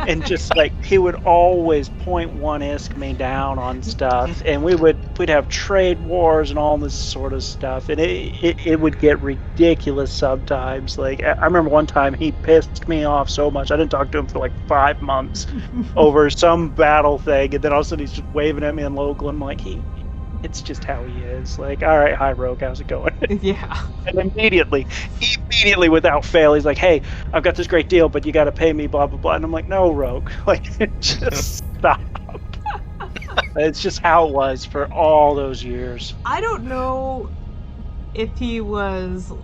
Speaker 6: and just like he would always .1 me down on stuff, and we'd have trade wars and all this sort of stuff, and it would get ridiculous sometimes. Like I remember one time he pissed me off so much I didn't talk to him for like 5 months over some battle thing, and then all of a sudden he's just waving at me in local, and I'm like, it's just how he is. Like, all right, hi Rogue, how's it going?
Speaker 1: Yeah.
Speaker 6: And immediately without fail, he's like, hey, I've got this great deal, but you got to pay me, blah, blah, blah. And I'm like, no, Rogue, like, just stop. It's just how it was for all those years.
Speaker 1: I don't know if he was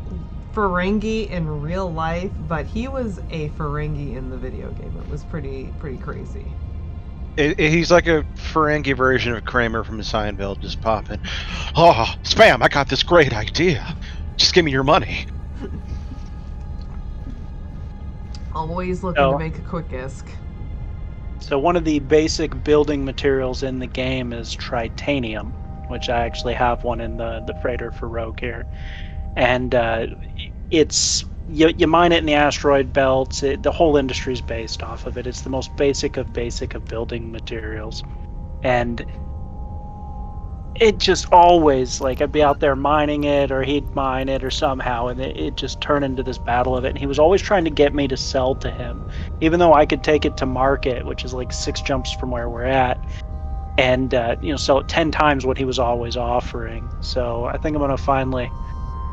Speaker 1: Ferengi in real life, but he was a Ferengi in the video game. It was pretty crazy.
Speaker 10: He's like a Ferengi version of Kramer from Seinfeld, just popping. Oh, Spam, I got this great idea. Just give me your money.
Speaker 1: Always looking to make a quick isk.
Speaker 6: So one of the basic building materials in the game is tritanium, which I actually have one in the freighter for Rogue here. And it's you mine it in the asteroid belts. The whole industry is based off of it. It's the most basic of building materials. And it just always, like, I'd be out there mining it, or he'd mine it, or somehow, and it just turned into this battle of it. And he was always trying to get me to sell to him, even though I could take it to market, which is like 6 jumps from where we're at, and sell it 10 times what he was always offering. So I think I'm going to finally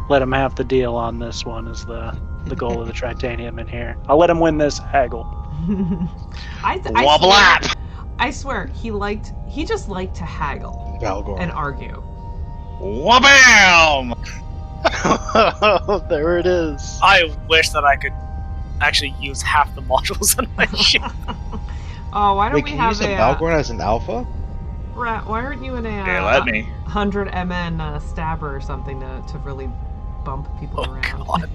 Speaker 6: let him have the deal on this one, is the goal of the tritanium in here. I'll let him win this haggle.
Speaker 1: I swear, he just liked to haggle
Speaker 8: Valgor.
Speaker 1: and argue.
Speaker 5: Wabam!
Speaker 4: There it is.
Speaker 11: I wish that I could actually use half the modules on my ship.
Speaker 1: Oh, why don't
Speaker 8: Wait,
Speaker 1: we
Speaker 8: can you
Speaker 1: have
Speaker 8: use a Valgorn as an alpha?
Speaker 1: Rat, why aren't you in a
Speaker 5: Yeah, let me.
Speaker 1: 100 MN stabber or something to really bump people around?
Speaker 11: God.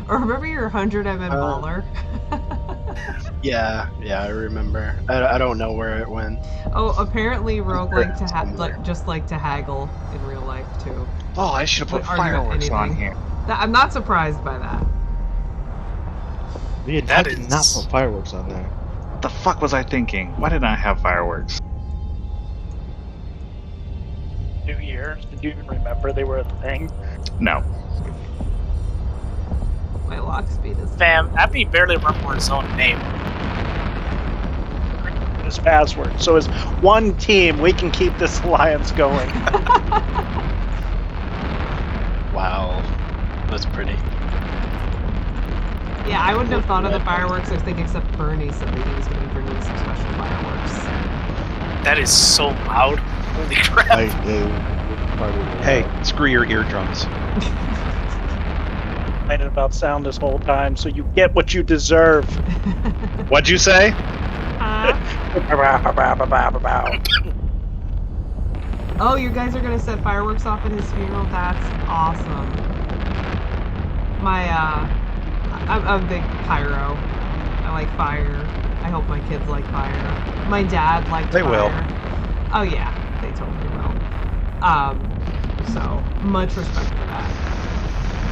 Speaker 1: Or remember your 100 MN baller?
Speaker 4: Yeah, I remember. I don't know where it went.
Speaker 1: Oh, apparently Rogue just like to haggle in real life too.
Speaker 5: Oh, I should have put
Speaker 1: Would argue
Speaker 5: fireworks on
Speaker 1: anything.
Speaker 5: here.
Speaker 1: I'm not surprised by that.
Speaker 8: We had
Speaker 11: That
Speaker 8: did not
Speaker 11: is-
Speaker 8: put fireworks on there.
Speaker 5: What the fuck was I thinking? Why did I have fireworks?
Speaker 6: New Year's, did you even remember they were a thing?
Speaker 5: No.
Speaker 1: My lock speed is.
Speaker 11: Fam, Abby barely remember his own name.
Speaker 6: His password. So as one team, we can keep this alliance going.
Speaker 4: Wow, that's pretty.
Speaker 1: Yeah, I wouldn't have thought of the fireworks. I think except Bernie said that he was going to bring me some special fireworks.
Speaker 11: That is so loud. Holy crap.
Speaker 10: Hey, screw your eardrums.
Speaker 6: Complaining about sound this whole time, so you get what you deserve.
Speaker 5: What'd you say?
Speaker 1: Oh, you guys are going to set fireworks off at his funeral? That's awesome. I'm a big pyro. I like fire. I hope my kids like fire. My dad liked fire.
Speaker 10: They will.
Speaker 1: Oh yeah, they totally will. So much respect for that.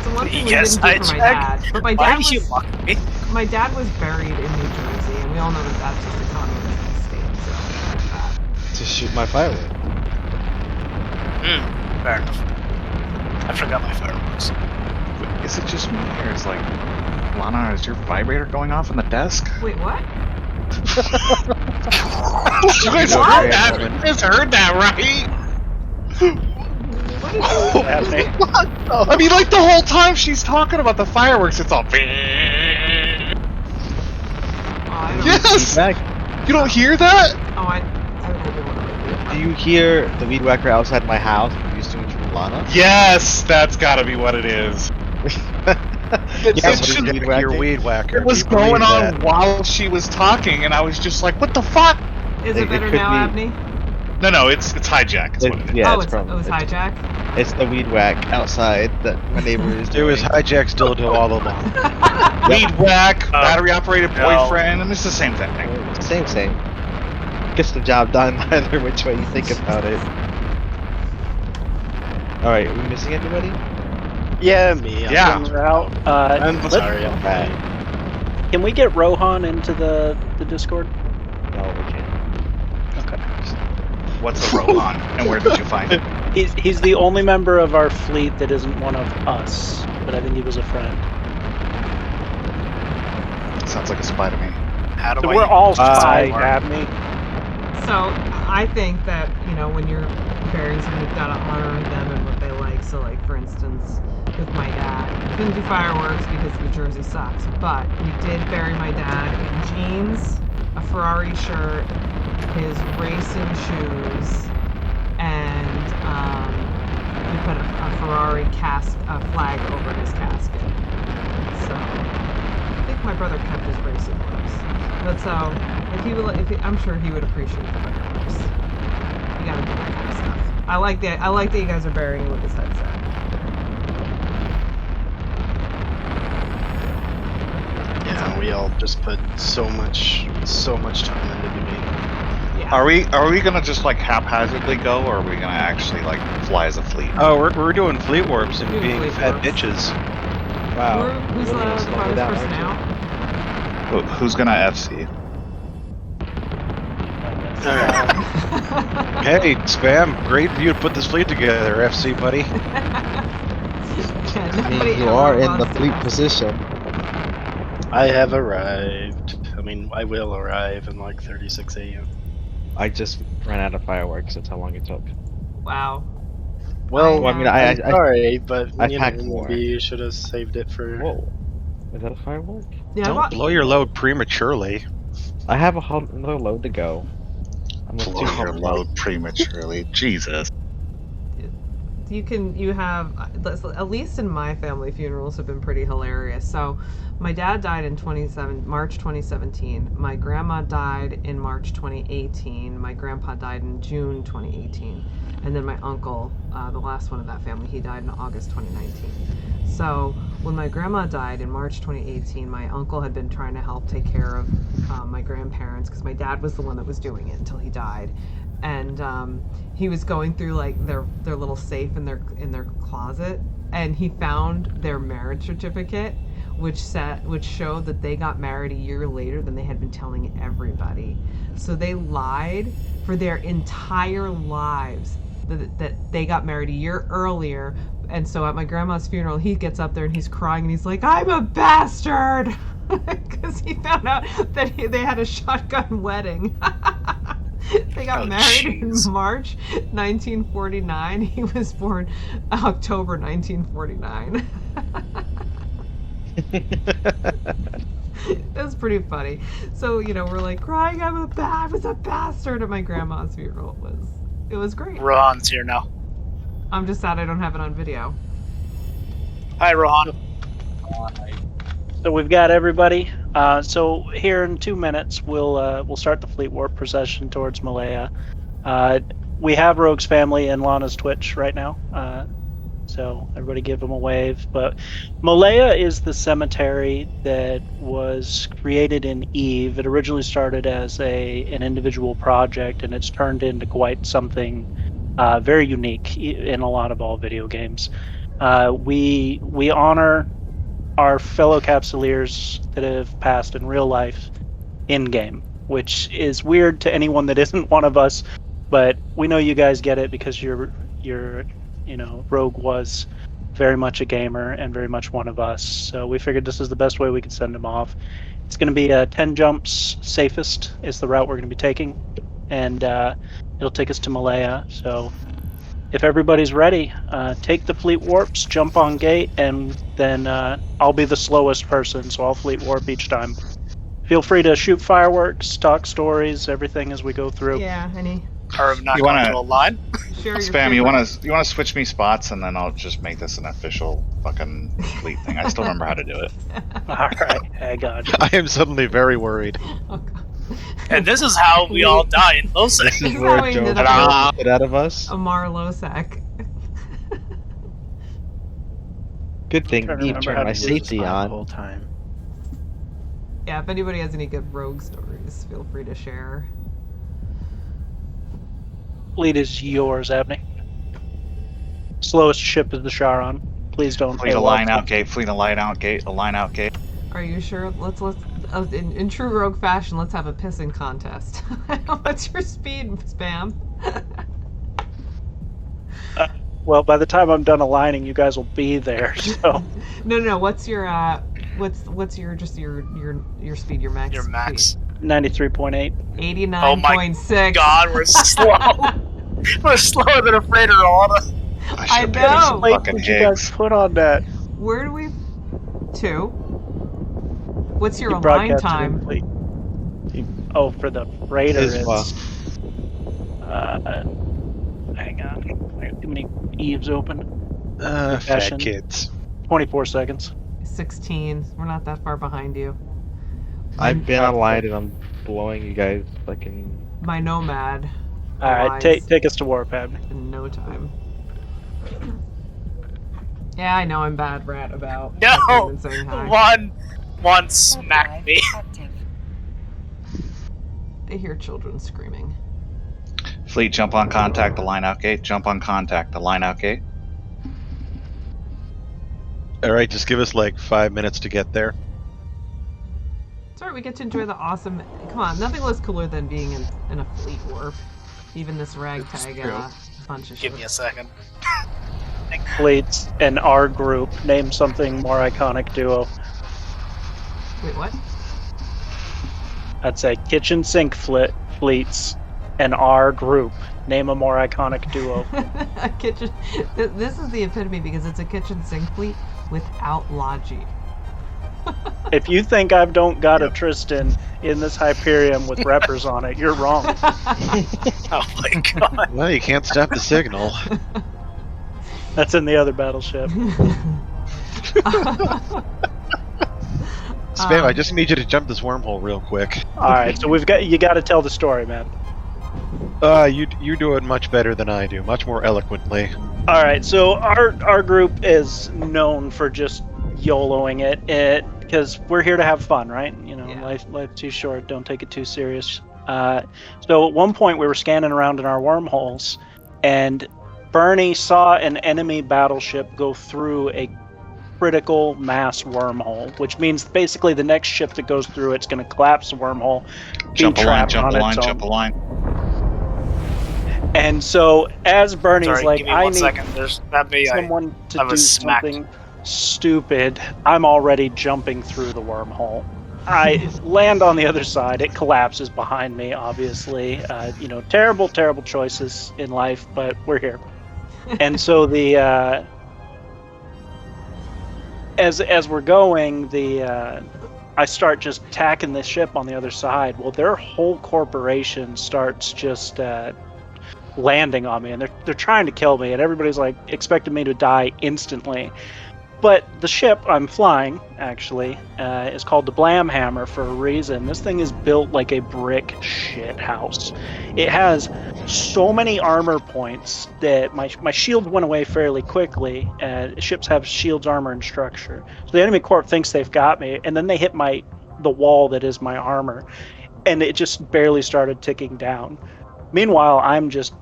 Speaker 1: So one thing
Speaker 11: Yes,
Speaker 1: we didn't do for my dad, but my
Speaker 11: Why
Speaker 1: dad
Speaker 11: did you
Speaker 1: was
Speaker 11: mock me?
Speaker 1: my dad was buried in New Jersey, and we all know that that's just a communist state. So that.
Speaker 8: To shoot my firework.
Speaker 11: Fair enough. I forgot my fireworks.
Speaker 5: Is it just me, or is like, Lana, is your vibrator going off on the desk?
Speaker 1: Wait, what?
Speaker 5: You guys heard that? You guys heard that, right? I mean, like the whole time she's talking about the fireworks, it's all. Yes. You don't hear that?
Speaker 1: Oh, I don't know what
Speaker 8: Do you hear the weed whacker outside my house used to from Lana?
Speaker 5: Yes, that's gotta be what it is.
Speaker 8: Yes,
Speaker 10: Your weed whacker.
Speaker 5: It was
Speaker 10: Do you believe
Speaker 5: going on
Speaker 10: that?
Speaker 5: while she was talking, and I was just like, "What the fuck?"
Speaker 1: Is it better
Speaker 8: could
Speaker 1: now,
Speaker 8: be.
Speaker 1: Abney?
Speaker 5: No, it's hijack. It's what it is.
Speaker 8: Yeah,
Speaker 1: Oh,
Speaker 8: it's
Speaker 1: it
Speaker 8: from.
Speaker 1: was hijack.
Speaker 8: It's the weed whack outside that my neighbor is
Speaker 10: It
Speaker 8: doing.
Speaker 10: was hijack dildo all along.
Speaker 5: Weed whack, battery operated
Speaker 11: no.
Speaker 5: boyfriend, and it's the same thing.
Speaker 8: Same. Gets the job done either which way you think about it. Alright, are we missing anybody?
Speaker 4: Yeah, me.
Speaker 5: Yeah.
Speaker 6: Out.
Speaker 4: I'm sorry. I'm
Speaker 8: Right.
Speaker 6: Can we get Rohan into the Discord?
Speaker 8: No, we can't.
Speaker 6: Okay.
Speaker 5: What's a Rohan, and where did you find it?
Speaker 6: He's the only member of our fleet that isn't one of us, but I think he was a friend.
Speaker 5: Sounds like a spy to me.
Speaker 3: How do
Speaker 6: So
Speaker 3: I
Speaker 6: we're all
Speaker 3: use this
Speaker 6: spies,
Speaker 3: anymore?
Speaker 6: Abney.
Speaker 1: So I think that, you know, when you're burying someone, you've got to honor them and what they like. So, like, for instance, with my dad, couldn't do fireworks because New Jersey sucks. But we did bury my dad in jeans, a Ferrari shirt, his racing shoes, and we put a Ferrari flag over his casket. So I think my brother kept his racing clothes. But so, I'm sure he would appreciate the fireworks. You gotta do that kind of stuff. I like that you guys are burying him with his headset.
Speaker 4: Yeah, we all just put so much time into doing.
Speaker 1: Yeah.
Speaker 5: Are we gonna just like haphazardly go, or are we gonna actually like fly as a fleet?
Speaker 10: Oh, we're doing fleet warps and
Speaker 1: Doing
Speaker 10: being
Speaker 1: fleet
Speaker 10: fed
Speaker 1: warps.
Speaker 10: bitches.
Speaker 8: Wow.
Speaker 1: Who's
Speaker 8: Really gonna
Speaker 1: the
Speaker 8: slow me
Speaker 1: farthest
Speaker 8: down,
Speaker 1: person
Speaker 8: aren't you?
Speaker 1: out?
Speaker 5: Who's gonna FC?
Speaker 10: Hey, Spam, great of you to put this fleet together, FC buddy.
Speaker 1: Yeah,
Speaker 7: I
Speaker 1: nobody
Speaker 7: mean, you
Speaker 1: ever
Speaker 7: are in the
Speaker 1: wants to
Speaker 7: fleet
Speaker 1: have-
Speaker 7: position.
Speaker 4: I have arrived. I mean, I will arrive in like 36 a.m.
Speaker 8: I just ran out of fireworks. That's how long it took.
Speaker 1: Wow.
Speaker 4: Well,
Speaker 8: I mean,
Speaker 4: I'm sorry, but
Speaker 8: I
Speaker 4: you know,
Speaker 8: packed more.
Speaker 4: maybe you should have saved it for.
Speaker 8: Whoa. Is that a firework?
Speaker 1: Yeah,
Speaker 10: Don't blow your load prematurely.
Speaker 8: I have another load to go. I'm with
Speaker 5: Blow
Speaker 8: two
Speaker 5: your
Speaker 8: hearts
Speaker 5: load
Speaker 8: left.
Speaker 5: prematurely. Jesus.
Speaker 1: you have, at least in my family, funerals have been pretty hilarious. So my dad died in March 2017. My grandma died in March 2018. My grandpa died in June 2018. And then my uncle, the last one of that family, he died in August 2019. So when my grandma died in March 2018, my uncle had been trying to help take care of my grandparents, because my dad was the one that was doing it until he died. And he was going through like their little safe in their closet, and he found their marriage certificate, which showed that they got married a year later than they had been telling everybody. So they lied for their entire lives that they got married a year earlier. And so at my grandma's funeral, he gets up there and he's crying and he's like, "I'm a bastard," because he found out that they had a shotgun wedding. They got married in March 1949. He was born October 1949. It was pretty funny. So, you know, we're like crying, I was a bastard at my grandma's funeral. It was great.
Speaker 3: Rohan's here now.
Speaker 1: I'm just sad I don't have it on video.
Speaker 3: Hi, Rohan.
Speaker 6: So we've got everybody. So here in 2 minutes, we'll start the fleet warp procession towards Malaya. We have Rogue's family in Lana's Twitch right now. So everybody give them a wave. But Malaya is the cemetery that was created in Eve. It originally started as an individual project, and it's turned into quite something very unique in a lot of all video games. We honor our fellow Capsuleers that have passed in real life in game, which is weird to anyone that isn't one of us, but we know you guys get it because you're you know, Rogue was very much a gamer and very much one of us. So we figured this is the best way we could send him off. It's going to be 10 jumps safest is the route we're going to be taking, and it'll take us to Malaya. So if everybody's ready, take the fleet warps, jump on gate, and then I'll be the slowest person, so I'll fleet warp each time. Feel free to shoot fireworks, talk stories, everything as we go through.
Speaker 1: Yeah, any.
Speaker 3: Or not
Speaker 5: You
Speaker 3: going
Speaker 5: wanna-
Speaker 3: to a line.
Speaker 1: Share your
Speaker 5: Spam,
Speaker 1: favorite-
Speaker 5: you wanna switch me spots, and then I'll just make this an official fucking fleet thing. I still remember how to do it.
Speaker 6: All right, I got you.
Speaker 10: I am suddenly very worried.
Speaker 1: Oh, God.
Speaker 3: And this is how we all die in Losec.
Speaker 8: This is
Speaker 1: This is
Speaker 8: where
Speaker 1: how we
Speaker 8: Joe
Speaker 1: ended
Speaker 8: got it out of us.
Speaker 1: Amar Losak.
Speaker 8: Good thing
Speaker 6: Trying to
Speaker 8: Eve
Speaker 6: remember
Speaker 8: turned
Speaker 6: how
Speaker 8: my
Speaker 6: to do this
Speaker 8: safety
Speaker 4: The
Speaker 8: on.
Speaker 4: whole time.
Speaker 1: Yeah, if anybody has any good rogue stories, feel free to share.
Speaker 6: Fleet is yours, Abney. Slowest ship is the Charon. Please don't.
Speaker 5: Fleet a line out gate. Fleet a line out gate. A line out gate.
Speaker 1: Are you sure? Let's in true rogue fashion, let's have a pissing contest. What's your speed, Spam?
Speaker 6: Well, by the time I'm done aligning, you guys will be there. So
Speaker 1: No. What's your what's your just your speed, your max?
Speaker 11: Your max.
Speaker 1: Speed?
Speaker 6: 93.8.
Speaker 1: 89.6.
Speaker 11: God, we're slow. We're slower than a freighter, Alana.
Speaker 1: I
Speaker 5: should've given
Speaker 1: know.
Speaker 5: some
Speaker 6: Like,
Speaker 5: fucking
Speaker 6: did you guys
Speaker 5: Higgs.
Speaker 6: put on that?
Speaker 1: Where do we? 2. What's your
Speaker 6: You
Speaker 1: align
Speaker 6: broadcast it
Speaker 1: time?
Speaker 6: complete. Oh, for the freighter,
Speaker 10: Is
Speaker 6: it's
Speaker 10: what?
Speaker 6: hang on. I have too many eaves open.
Speaker 10: Fat
Speaker 6: Fashion.
Speaker 10: kids.
Speaker 6: 24 seconds.
Speaker 1: 16. We're not that far behind you.
Speaker 8: I've been aligned and I'm blowing you guys fucking.
Speaker 1: My nomad.
Speaker 6: All right, take us to Warpad.
Speaker 1: In no time. Yeah, I know I'm bad rat about.
Speaker 11: No!
Speaker 1: and saying hi.
Speaker 11: One smacked me.
Speaker 1: I hear children screaming.
Speaker 5: Fleet, jump on contact, the line out gate. Jump on contact, the line out gate.
Speaker 10: All right, just give us like 5 minutes to get there.
Speaker 1: It's alright, we get to enjoy the awesome. Come on, nothing was cooler than being in a fleet warp. Even this ragtag bunch of shit.
Speaker 11: Give me a second.
Speaker 6: Fleets and our group. Name something more iconic duo.
Speaker 1: Wait, what?
Speaker 6: I'd say kitchen sink fleets and our group. Name a more iconic duo.
Speaker 1: A kitchen. This is the epitome because it's a kitchen sink fleet without Logi.
Speaker 6: If you think I don't got a Tristan in this Hyperion with reppers on it, you're wrong.
Speaker 11: Oh my god.
Speaker 10: Well, you can't stop the signal.
Speaker 6: That's in the other battleship.
Speaker 10: Spam, I just need you to jump this wormhole real quick.
Speaker 6: All right, so you got to tell the story, man.
Speaker 10: You do it much better than I do, much more eloquently.
Speaker 6: All right, so our group is known for just YOLOing it because we're here to have fun, right? You know,
Speaker 1: Yeah.
Speaker 6: life's too short. Don't take it too serious. So at one point we were scanning around in our wormholes, and Bernie saw an enemy battleship go through a critical mass wormhole, which means basically the next ship that goes through it's going to collapse the wormhole,
Speaker 5: Jump
Speaker 6: be
Speaker 5: a line,
Speaker 6: trapped
Speaker 5: jump
Speaker 6: on
Speaker 5: a line,
Speaker 6: its
Speaker 5: jump a
Speaker 6: own.
Speaker 5: line.
Speaker 6: And so as Bernie's
Speaker 11: Sorry,
Speaker 6: like,
Speaker 11: give me
Speaker 6: I
Speaker 11: one
Speaker 6: need
Speaker 11: second. There's that me.
Speaker 6: someone to
Speaker 11: I
Speaker 6: do
Speaker 11: was smacked.
Speaker 6: something stupid, I'm already jumping through the wormhole. I land on the other side. It collapses behind me, obviously. Terrible choices in life, but we're here. And so the as we're going, I start just attacking the ship on the other side. Well, their whole corporation starts just landing on me, and they're trying to kill me, and everybody's like expecting me to die instantly. But the ship I'm flying, actually, is called the Blamhammer for a reason. This thing is built like a brick shit house. It has so many armor points that my shield went away fairly quickly. Ships have shields, armor, and structure. So the enemy corp thinks they've got me, and then they hit the wall that is my armor, and it just barely started ticking down. Meanwhile, I'm just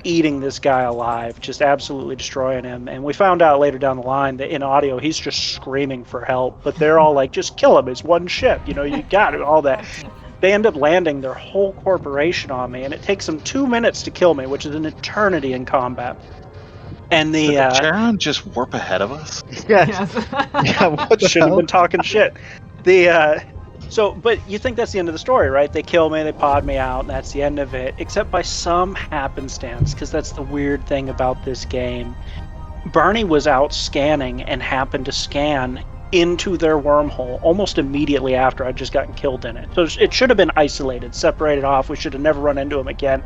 Speaker 6: eating this guy alive, just absolutely destroying him. And we found out later down the line that in audio he's just screaming for help, but they're all like, just kill him, it's one ship, you got it, all that. They end up landing their whole corporation on me, and it takes them 2 minutes to kill me, which is an eternity in combat. And
Speaker 5: Did the Charon just warp ahead of us?
Speaker 1: Yes.
Speaker 8: Yeah, what the
Speaker 6: shouldn't have
Speaker 8: hell?
Speaker 6: been talking shit. But you think that's the end of the story, right? They kill me, they pod me out, and that's the end of it. Except by some happenstance, because that's the weird thing about this game. Bernie was out scanning and happened to scan into their wormhole almost immediately after I'd just gotten killed in it. So it should have been isolated, separated off. We should have never run into him again.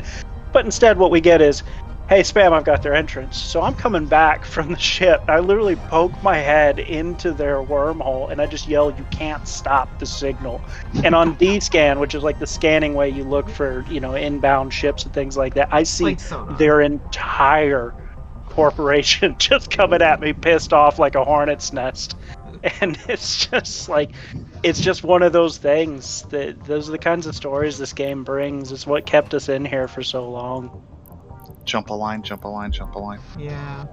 Speaker 6: But instead what we get is, hey, Spam, I've got their entrance. So I'm coming back from the ship. I literally poke my head into their wormhole, and I just yell, you can't stop the signal. And on D-scan, which is like the scanning way you look for, inbound ships and things like that, I see
Speaker 1: Like sonar.
Speaker 6: their entire corporation just coming at me, pissed off like a hornet's nest. And it's just one of those things. Those are the kinds of stories this game brings. It's what kept us in here for so long.
Speaker 5: Jump a line, jump a line, jump a line.
Speaker 1: Yeah.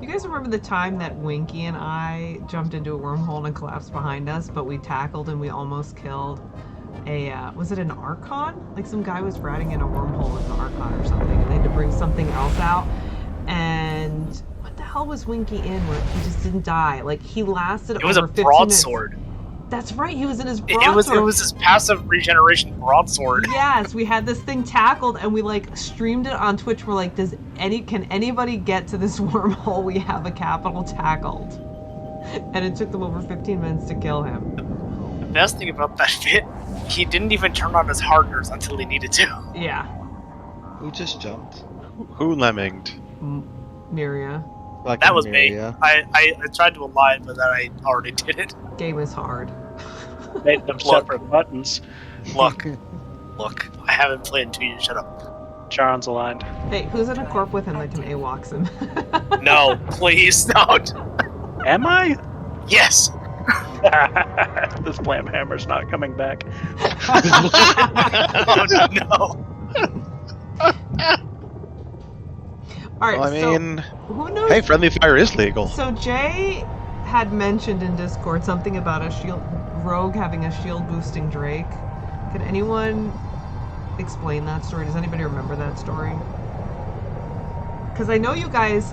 Speaker 1: You guys remember the time that Winky and I jumped into a wormhole and collapsed behind us, but we tackled and we almost killed was it an Archon? Like some guy was riding in a wormhole with an Archon or something, and they had to bring something else out. And what the hell was Winky in where he just didn't die? Like he lasted over 15 minutes.
Speaker 11: It was a broadsword.
Speaker 1: That's right, he was in his broadsword.
Speaker 11: It was his passive regeneration broadsword.
Speaker 1: Yes, we had this thing tackled and we like streamed it on Twitch. We're like, can anybody get to this wormhole? We have a capital tackled. And it took them over 15 minutes to kill him.
Speaker 11: The best thing about that fit, he didn't even turn on his hardeners until he needed to.
Speaker 1: Yeah.
Speaker 8: Who just jumped?
Speaker 10: Who lemminged?
Speaker 1: Miria.
Speaker 8: Fucking
Speaker 11: That was
Speaker 8: Miria.
Speaker 11: me. I tried to align, but then I already did it.
Speaker 1: Game is hard.
Speaker 6: Made them separate buttons.
Speaker 11: Look, I haven't played in 2 years. Shut up.
Speaker 6: Charon's aligned.
Speaker 1: Hey, who's in a corp with him that can AWOX him?
Speaker 11: No, please don't.
Speaker 6: Am I?
Speaker 11: Yes.
Speaker 6: This Blam Hammer's not coming back.
Speaker 11: Oh no.
Speaker 1: All right.
Speaker 10: Well, I mean,
Speaker 1: who knows?
Speaker 10: hey, friendly fire is legal.
Speaker 1: So Jay had mentioned in Discord something about a shield rogue having a shield boosting Drake. Could anyone explain that story? Does anybody remember that story? Because I know you guys,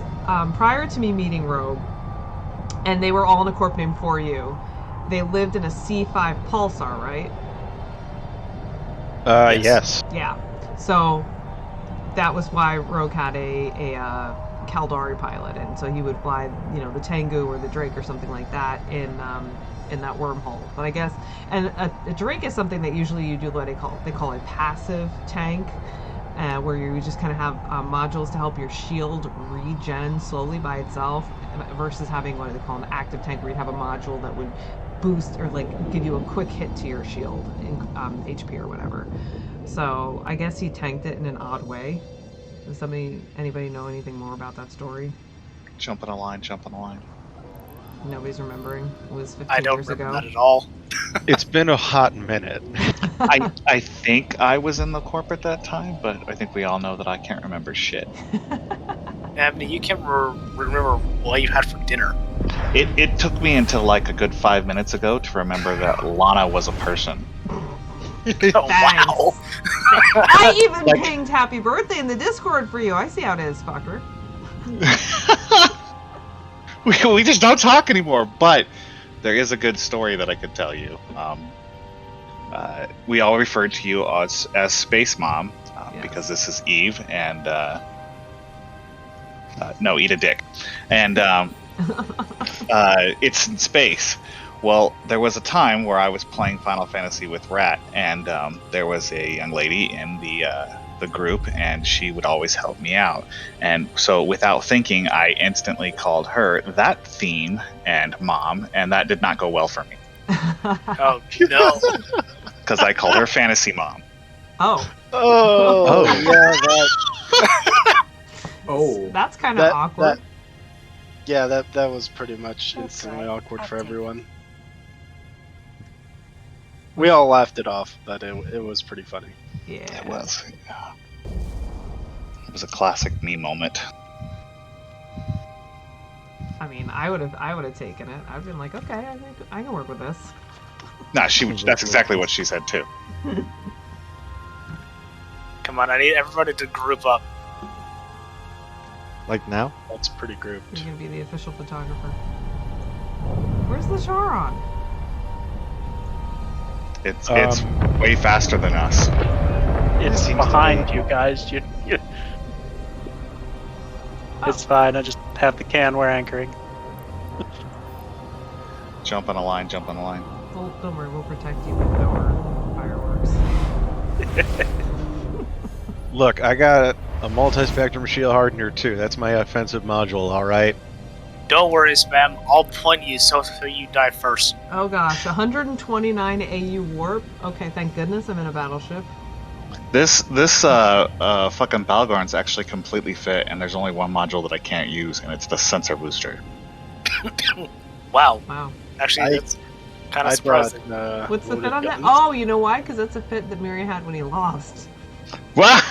Speaker 1: prior to me meeting Rogue, and they were all in a corp named For You, they lived in a C5 Pulsar, right?
Speaker 10: Yes.
Speaker 1: Yeah. So that was why Rogue had a Caldari pilot, and so he would fly, the Tengu or the Drake or something like that in that wormhole. But I guess, and a Drake is something that usually you do what they call a passive tank, where you just kind of have modules to help your shield regen slowly by itself, versus having what they call an active tank, where you have a module that would boost or like give you a quick hit to your shield in HP or whatever. So I guess he tanked it in an odd way. Does anybody know anything more about that story?
Speaker 5: Jump on a line.
Speaker 1: Nobody's remembering. It was 15
Speaker 11: I don't
Speaker 1: years
Speaker 11: remember
Speaker 1: ago.
Speaker 11: that at all.
Speaker 10: It's been a hot minute.
Speaker 5: I think I was in the corp at that time, but I think we all know that I can't remember shit.
Speaker 11: Abney, you can't remember what you had for dinner.
Speaker 5: It took me until like a good 5 minutes ago to remember that Lana was a person.
Speaker 11: Oh, wow.
Speaker 1: I even pinged happy birthday in the Discord for you. I see how it is, fucker.
Speaker 5: We just don't talk anymore, but there is a good story that I could tell you. We all referred to you as Space Mom,
Speaker 1: Yes.
Speaker 5: because this is Eve, and no, eat a dick. And it's in space. Well, there was a time where I was playing Final Fantasy with Rat, and there was a young lady in the group, and she would always help me out. And so, without thinking, I instantly called her that theme and mom, and that did not go well for me.
Speaker 11: Oh no.
Speaker 5: Because I called her Fantasy Mom.
Speaker 1: Oh.
Speaker 4: Oh, yeah, that.
Speaker 12: Oh.
Speaker 1: That's kind of awkward.
Speaker 4: That was pretty much instantly awkward for everyone. We all laughed it off, but it was pretty funny.
Speaker 1: Yeah.
Speaker 5: It was. It was a classic me moment.
Speaker 1: I mean, I would have taken it. I've been like, okay, I think I can work with this.
Speaker 5: Nah, that's exactly what she said too.
Speaker 11: Come on, I need everybody to group up.
Speaker 8: Like now?
Speaker 4: That's pretty grouped.
Speaker 1: You're gonna be the official photographer. Where's the Charon?
Speaker 5: It's way faster than us.
Speaker 6: It's behind you guys. You It's fine. I just have the can we're anchoring.
Speaker 5: Jump on a line.
Speaker 1: Well, don't worry, we'll protect you with our fireworks.
Speaker 10: Look, I got a multi-spectrum shield hardener too. That's my offensive module, alright?
Speaker 11: Don't worry, Spam. I'll point you so you die first.
Speaker 1: Oh gosh, 129 AU warp. Okay, thank goodness I'm in a battleship.
Speaker 5: This fucking Balgorn's actually completely fit, and there's only one module that I can't use, and it's the sensor booster.
Speaker 11: Wow.
Speaker 1: Wow.
Speaker 11: Actually, that's kind of surprising.
Speaker 1: What's the fit on that? Oh, you know why? Because that's a fit that Miri had when he lost.
Speaker 5: What?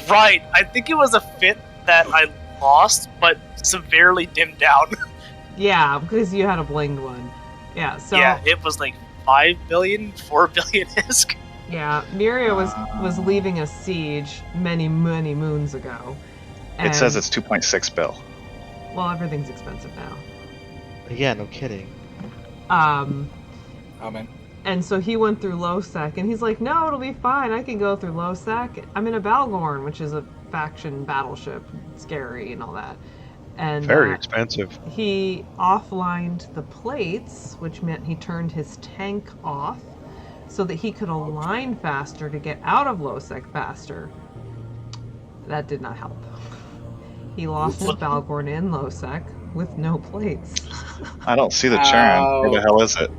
Speaker 11: Right. I think it was a fit that I lost, but severely dimmed down.
Speaker 1: Yeah, because you had a blinged one. Yeah, so
Speaker 11: Yeah, it was like 5 billion, 4 billion isk.
Speaker 1: yeah, Miria was leaving a siege many moons ago.
Speaker 5: It says
Speaker 1: and-
Speaker 5: it's 2.6 bill.
Speaker 1: Well, everything's expensive now.
Speaker 8: Yeah, no kidding.
Speaker 1: And so he went through low sec, and he's like, "No, it'll be fine. I can go through low sec. I'm in a Balgorn, which is a faction battleship, scary and all that." And
Speaker 10: Very expensive.
Speaker 1: he offlined the plates, which meant he turned his tank off so that he could align faster to get out of low sec faster. That did not help. He lost his Balgorn in low sec with no plates.
Speaker 5: I don't see the churn. Where the hell is it?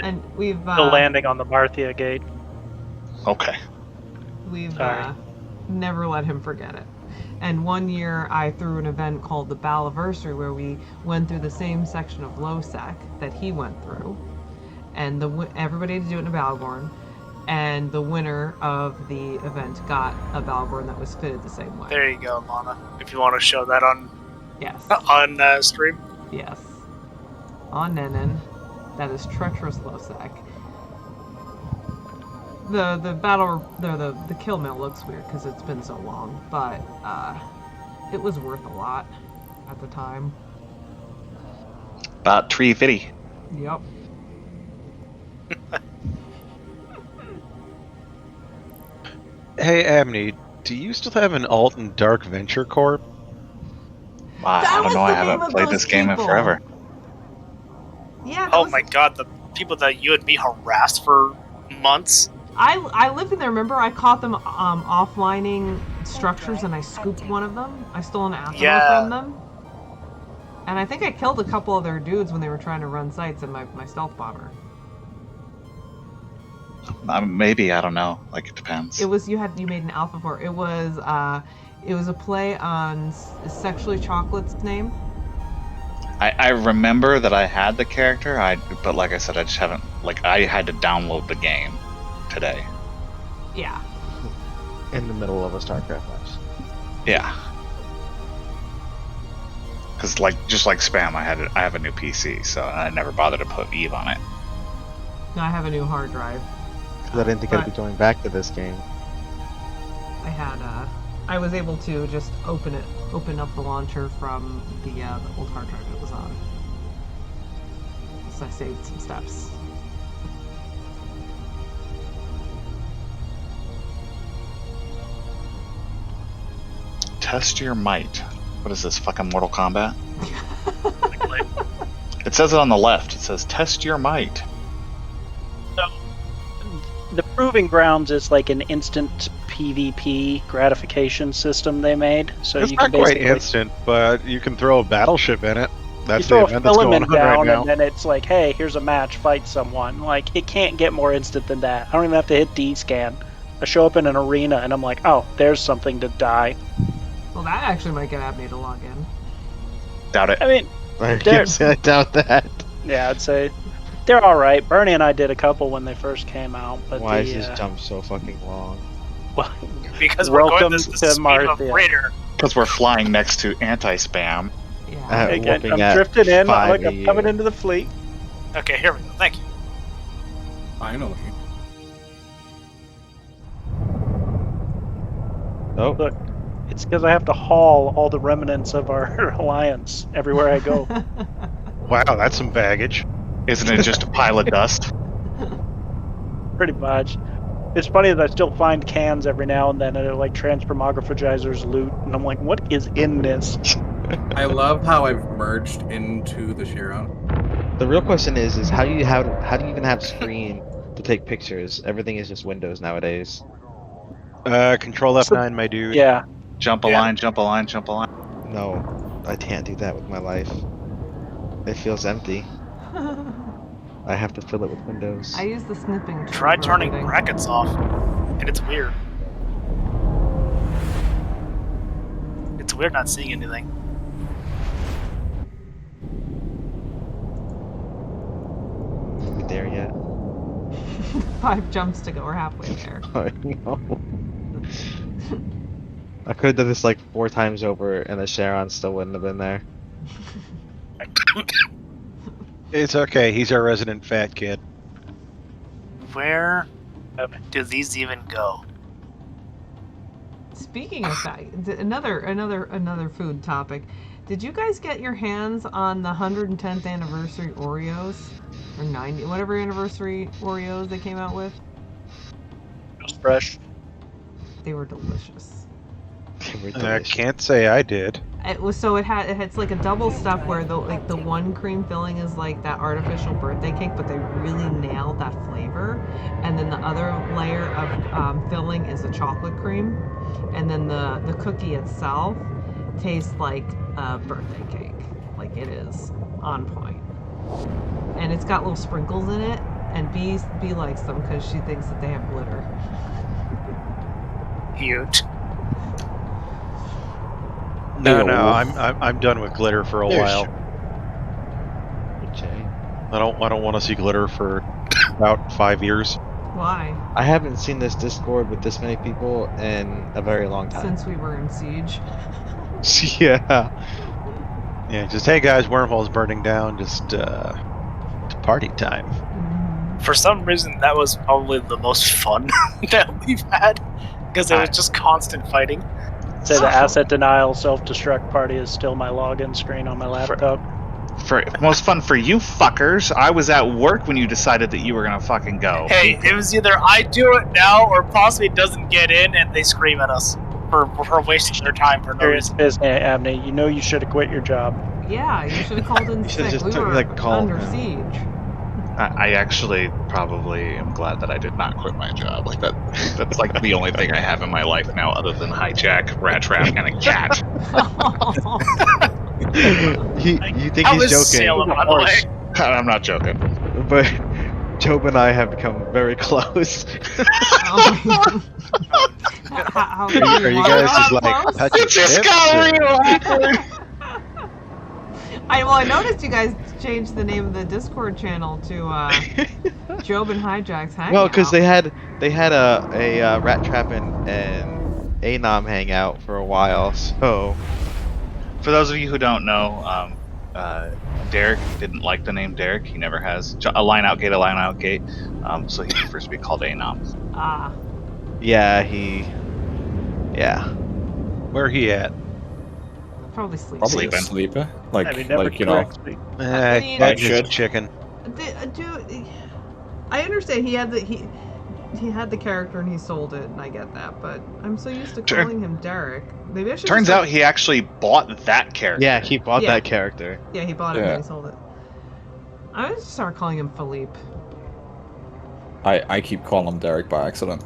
Speaker 1: And we've
Speaker 6: The landing on the Marthia gate.
Speaker 5: Okay.
Speaker 1: we've
Speaker 6: Sorry.
Speaker 1: never let him forget it. And one year I threw an event called the Baliversary where we went through the same section of low sec that he went through, and everybody had to do it in a Balgorn, and the winner of the event got a Balgorn that was fitted the same way.
Speaker 11: There you go, Lana. If you want to show that on
Speaker 1: Yes.
Speaker 11: Stream.
Speaker 1: Yes. On Nenin. That is treacherous low sec. The battle, the kill mill looks weird because it's been so long, but it was worth a lot at the time.
Speaker 5: About 350.
Speaker 1: Yep.
Speaker 10: Hey, Abney, do you still have an alt in Dark Venture Corp?
Speaker 5: I don't know. I haven't played this game in forever.
Speaker 1: Yeah.
Speaker 11: Oh my god, the people that you and me harassed for months.
Speaker 1: I lived in there. Remember, I caught them offlining structures, and I scooped one of them. I stole an Athena from them, and I think I killed a couple of their dudes when they were trying to run sites in my stealth bomber.
Speaker 5: Maybe, I don't know. Like, it depends.
Speaker 1: It was you made an alpha for. It was a play on Sexually Chocolate's name.
Speaker 5: I remember that I had the character, but like I said, I just haven't. Like, I had to download the game today.
Speaker 1: Yeah.
Speaker 8: In the middle of a StarCraft match.
Speaker 5: Yeah. Because just like spam, I have a new PC, so I never bothered to put Eve on it.
Speaker 1: No, I have a new hard drive.
Speaker 8: Because I didn't think I'd be going back to this game.
Speaker 1: I was able to just open up the launcher from the old hard drive it was on. So I saved some steps.
Speaker 5: Test your might. What is this, fucking Mortal Kombat? It says it on the left. It says, test your might.
Speaker 6: So, the Proving Grounds is like an instant PvP gratification system they made. So
Speaker 10: It's
Speaker 6: you
Speaker 10: not
Speaker 6: can
Speaker 10: quite
Speaker 6: basically
Speaker 10: instant, but you can throw a battleship in it. That's
Speaker 6: you throw
Speaker 10: the
Speaker 6: a
Speaker 10: event that's going
Speaker 6: filament
Speaker 10: on right
Speaker 6: down,
Speaker 10: now.
Speaker 6: and then it's like, hey, here's a match, fight someone. Like, it can't get more instant than that. I don't even have to hit D-scan. I show up in an arena, and I'm like, oh, there's something to die.
Speaker 1: Well, that actually might get Abney to log in.
Speaker 5: Doubt it.
Speaker 6: I mean,
Speaker 8: I doubt that.
Speaker 6: yeah, I'd say they're all right. Bernie and I did a couple when they first came out, but
Speaker 8: Why is this jump so fucking long?
Speaker 6: Well,
Speaker 11: Because we're
Speaker 6: welcome
Speaker 11: going this
Speaker 6: to
Speaker 11: speed of a
Speaker 6: Marthia.
Speaker 11: freighter.
Speaker 5: Because we're flying next to anti-spam.
Speaker 1: Yeah.
Speaker 6: Again,
Speaker 8: whooping
Speaker 6: I'm
Speaker 8: at
Speaker 6: drifting in.
Speaker 8: 5
Speaker 6: Like,
Speaker 8: a
Speaker 6: I'm coming
Speaker 8: year.
Speaker 6: into the fleet.
Speaker 11: Okay, here we go. Thank you.
Speaker 12: Finally.
Speaker 8: Oh,
Speaker 6: Look, it's because I have to haul all the remnants of our alliance everywhere I go.
Speaker 10: Wow, that's some baggage.
Speaker 5: Isn't it just a pile of dust?
Speaker 6: Pretty much. It's funny that I still find cans every now and then, and they're like transformographizers loot, and I'm like, what is in this?
Speaker 12: I love how I've merged into the Chiron.
Speaker 8: the real question is how do you even have screen to take pictures? Everything is just Windows nowadays.
Speaker 10: Control F9, my dude.
Speaker 6: Yeah.
Speaker 5: Jump a line, jump a line, jump a line.
Speaker 8: No, I can't do that with my life. It feels empty. I have to fill it with Windows.
Speaker 1: I use the snipping tool.
Speaker 11: Try
Speaker 1: for
Speaker 11: turning
Speaker 1: everything.
Speaker 11: brackets off, and it's weird. It's weird not seeing anything.
Speaker 8: Are we there yet?
Speaker 1: 5 jumps to go. We're halfway there.
Speaker 8: I know. I could have done this like 4 times over, and the Sharon still wouldn't have been there.
Speaker 10: It's okay. He's our resident fat kid.
Speaker 3: Where do these even go?
Speaker 1: Speaking of that, another food topic. Did you guys get your hands on the 110th anniversary Oreos? Or 90, whatever anniversary Oreos they came out with?
Speaker 6: Just fresh.
Speaker 1: They were delicious.
Speaker 10: I can't say I did.
Speaker 1: It was it's like a double stuff where the one cream filling is like that artificial birthday cake, but they really nailed that flavor. And then the other layer of filling is a chocolate cream, and then the cookie itself tastes like a birthday cake. Like it is on point. And it's got little sprinkles in it, and B likes them because she thinks that they have glitter.
Speaker 3: Cute.
Speaker 10: No, I'm done with glitter for a while. I don't want to see glitter for about 5 years.
Speaker 1: Why?
Speaker 8: I haven't seen this Discord with this many people in a very long time.
Speaker 1: Since we were in Siege.
Speaker 8: Yeah.
Speaker 10: Yeah, just hey guys, wormhole's burning down. Just it's party time.
Speaker 3: For some reason, that was probably the most fun that we've had because it was just constant fighting.
Speaker 6: Say the asset denial self-destruct party is still my login screen on my laptop.
Speaker 5: For most fun for you fuckers. I was at work when you decided that you were gonna fucking go.
Speaker 3: Hey, it was either I do it now or possibly it doesn't get in and they scream at us for wasting their time for no reason.
Speaker 6: Abney, you know you should have quit your job.
Speaker 1: Yeah, you should have called in sick. We were under siege.
Speaker 5: I actually probably am glad that I did not quit my job. Like that's like the only thing I have in my life now other than hijack, rat trap, and a cat.
Speaker 8: You think he's joking?
Speaker 3: Salem, by the way.
Speaker 5: I'm not joking.
Speaker 8: But Job and I have become very close.
Speaker 10: Are you guys just like touching
Speaker 5: It got real awkward.
Speaker 1: I noticed you guys changed the name of the Discord channel to Job and Hijack's Hangout.
Speaker 8: Well, because they had a Rat Trap and Anom hangout for a while. So,
Speaker 5: for those of you who don't know, Derek didn't like the name Derek. He never has. A line out gate. So he prefers to be called Anom.
Speaker 1: Ah.
Speaker 8: Yeah,
Speaker 10: Where he at?
Speaker 1: Probably sleeping.
Speaker 12: Sleeping. Like,
Speaker 6: I mean, never
Speaker 12: like you know.
Speaker 10: I should chicken.
Speaker 1: I understand he had the character and he sold it, and I get that, but I'm so used to calling him Derek. Maybe I should.
Speaker 5: Turns out he actually bought that character.
Speaker 8: Yeah, he bought that character.
Speaker 1: Yeah, he bought it and he sold it. I would just start calling him Philippe.
Speaker 12: I keep calling him Derek by accident.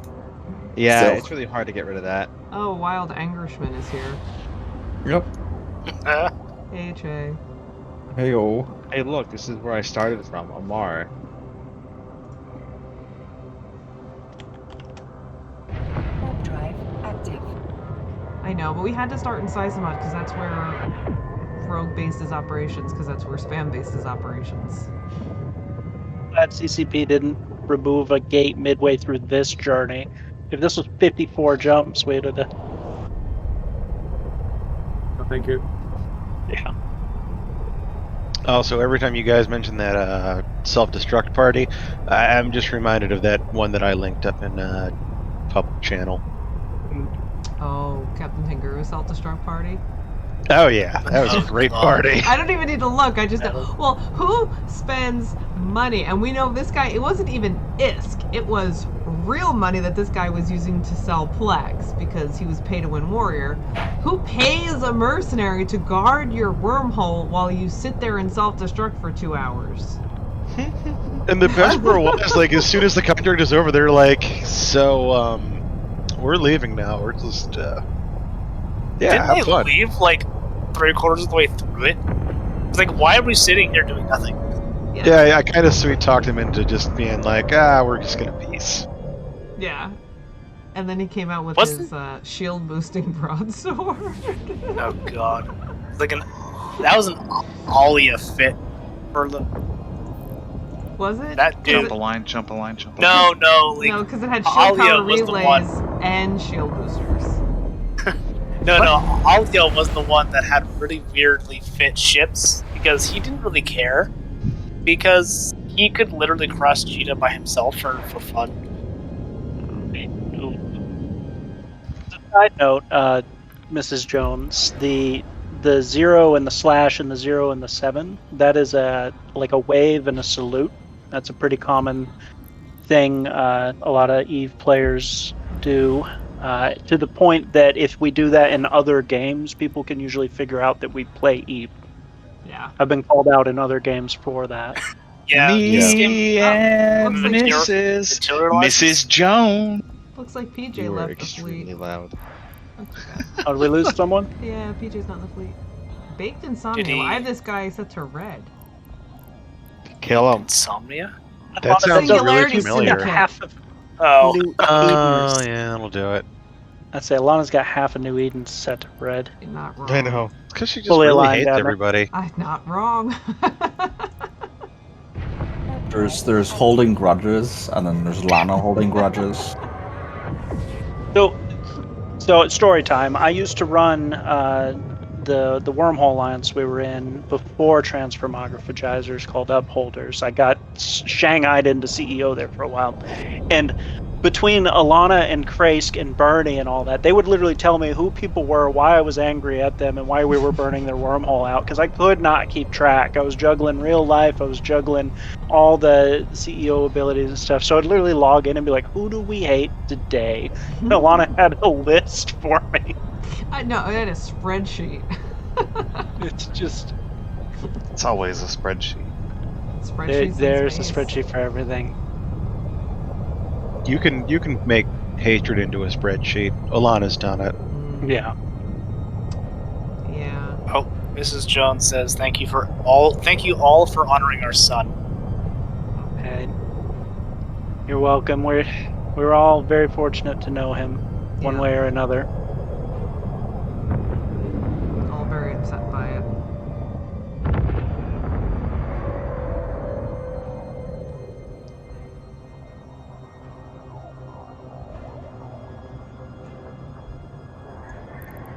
Speaker 8: Yeah,
Speaker 12: Still.
Speaker 8: it's really hard to get rid of that.
Speaker 1: Oh, Wild Angershman is here.
Speaker 12: Yep.
Speaker 1: AHA.
Speaker 12: Hey-o.
Speaker 8: Hey, look, this is where I started from, Amar.
Speaker 9: Warp drive active.
Speaker 1: I know, but we had to start in Sizamot because that's where Rogue based his operations, because that's where Spam based his operations.
Speaker 6: Glad CCP didn't remove a gate midway through this journey. If this was 54 jumps, we'd have.
Speaker 12: Oh, thank you.
Speaker 6: Yeah.
Speaker 10: Also, every time you guys mention that self-destruct party, I'm just reminded of that one that I linked up in public channel.
Speaker 1: Oh, Captain Kangaroo self-destruct party?
Speaker 10: Oh yeah, that was a great party.
Speaker 1: I don't even need to look, I just know. Well, who spends money? And we know this guy, it wasn't even ISK, it was real money that this guy was using to sell Plex because he was pay-to-win warrior. Who pays a mercenary to guard your wormhole while you sit there and self-destruct for 2 hours?
Speaker 10: And the best part was, like, as soon as the contract is over, they're like, so, we're leaving now. We're just, yeah,
Speaker 3: Didn't
Speaker 10: have
Speaker 3: they
Speaker 10: fun.
Speaker 3: leave like 3/4 of the way through it? It's like, why are we sitting here doing nothing?
Speaker 10: Yeah, I kind of sweet talked him into just being like, we're just gonna peace.
Speaker 1: Yeah. And then he came out with
Speaker 3: Wasn't-
Speaker 1: his shield boosting broadsword.
Speaker 3: Oh god, it's like that was an Alia fit for the.
Speaker 1: Was it?
Speaker 3: That dude.
Speaker 5: Jump a line, jump a line, jump a line.
Speaker 3: No, like,
Speaker 1: No, because it had shield
Speaker 3: Alia
Speaker 1: power
Speaker 3: was the
Speaker 1: relays
Speaker 3: one.
Speaker 1: and shield boosters.
Speaker 3: No, Althio was the one that had really weirdly fit ships because he didn't really care. Because he could literally cross Cheetah by himself for fun.
Speaker 6: Side note, Mrs. Jones, the 0 and the slash and the 0 and the 7, that is like a wave and a salute. That's a pretty common thing a lot of Eve players do. To the point that if we do that in other games, people can usually figure out that we play Eve.
Speaker 1: Yeah.
Speaker 6: I've been called out in other games for that.
Speaker 3: Yeah, this game
Speaker 5: and
Speaker 1: looks like
Speaker 5: Mrs. Jones.
Speaker 1: Looks like PJ
Speaker 8: You were
Speaker 1: left the fleet.
Speaker 8: extremely loud.
Speaker 6: Oh, did we lose someone?
Speaker 1: Yeah, PJ's not in the fleet. Baked Insomnia. I have this guy set to red.
Speaker 8: Kill him.
Speaker 3: Insomnia?
Speaker 10: That sounds really
Speaker 1: Singularity
Speaker 10: familiar.
Speaker 1: Syndicate.
Speaker 6: Half of
Speaker 3: Oh.
Speaker 6: New
Speaker 10: Oh,
Speaker 6: Eden's.
Speaker 10: yeah, that'll do it.
Speaker 6: I'd say Alana's got half a New Eden set to red.
Speaker 1: You're not wrong.
Speaker 10: I know. It's because she just
Speaker 6: Fully
Speaker 10: really
Speaker 6: aligned,
Speaker 10: hates
Speaker 6: Donna.
Speaker 10: everybody.
Speaker 1: I'm not wrong.
Speaker 13: There's holding grudges, and then there's Lana holding grudges.
Speaker 6: So story time. I used to run the Wormhole Alliance we were in before Transformographizers called Upholders. I got shanghaied into CEO there for a while, and between Alana and Krask and Bernie and all that, they would literally tell me who people were, why I was angry at them, and why we were burning their wormhole out, because I could not keep track. I was juggling real life, I was juggling all the CEO abilities and stuff, so I'd literally log in and be like, who do we hate today? And Alana had a list for me.
Speaker 1: I know, I had a spreadsheet.
Speaker 6: It's just...
Speaker 5: It's always a spreadsheet.
Speaker 6: There's a spreadsheet for everything.
Speaker 10: You can make hatred into a spreadsheet. Alana's done it.
Speaker 6: Yeah.
Speaker 1: Yeah.
Speaker 3: Oh, Mrs. Jones says thank you all for honoring our son.
Speaker 6: Okay. You're welcome. We're all very fortunate to know him, one way or another.
Speaker 1: All very upset by it.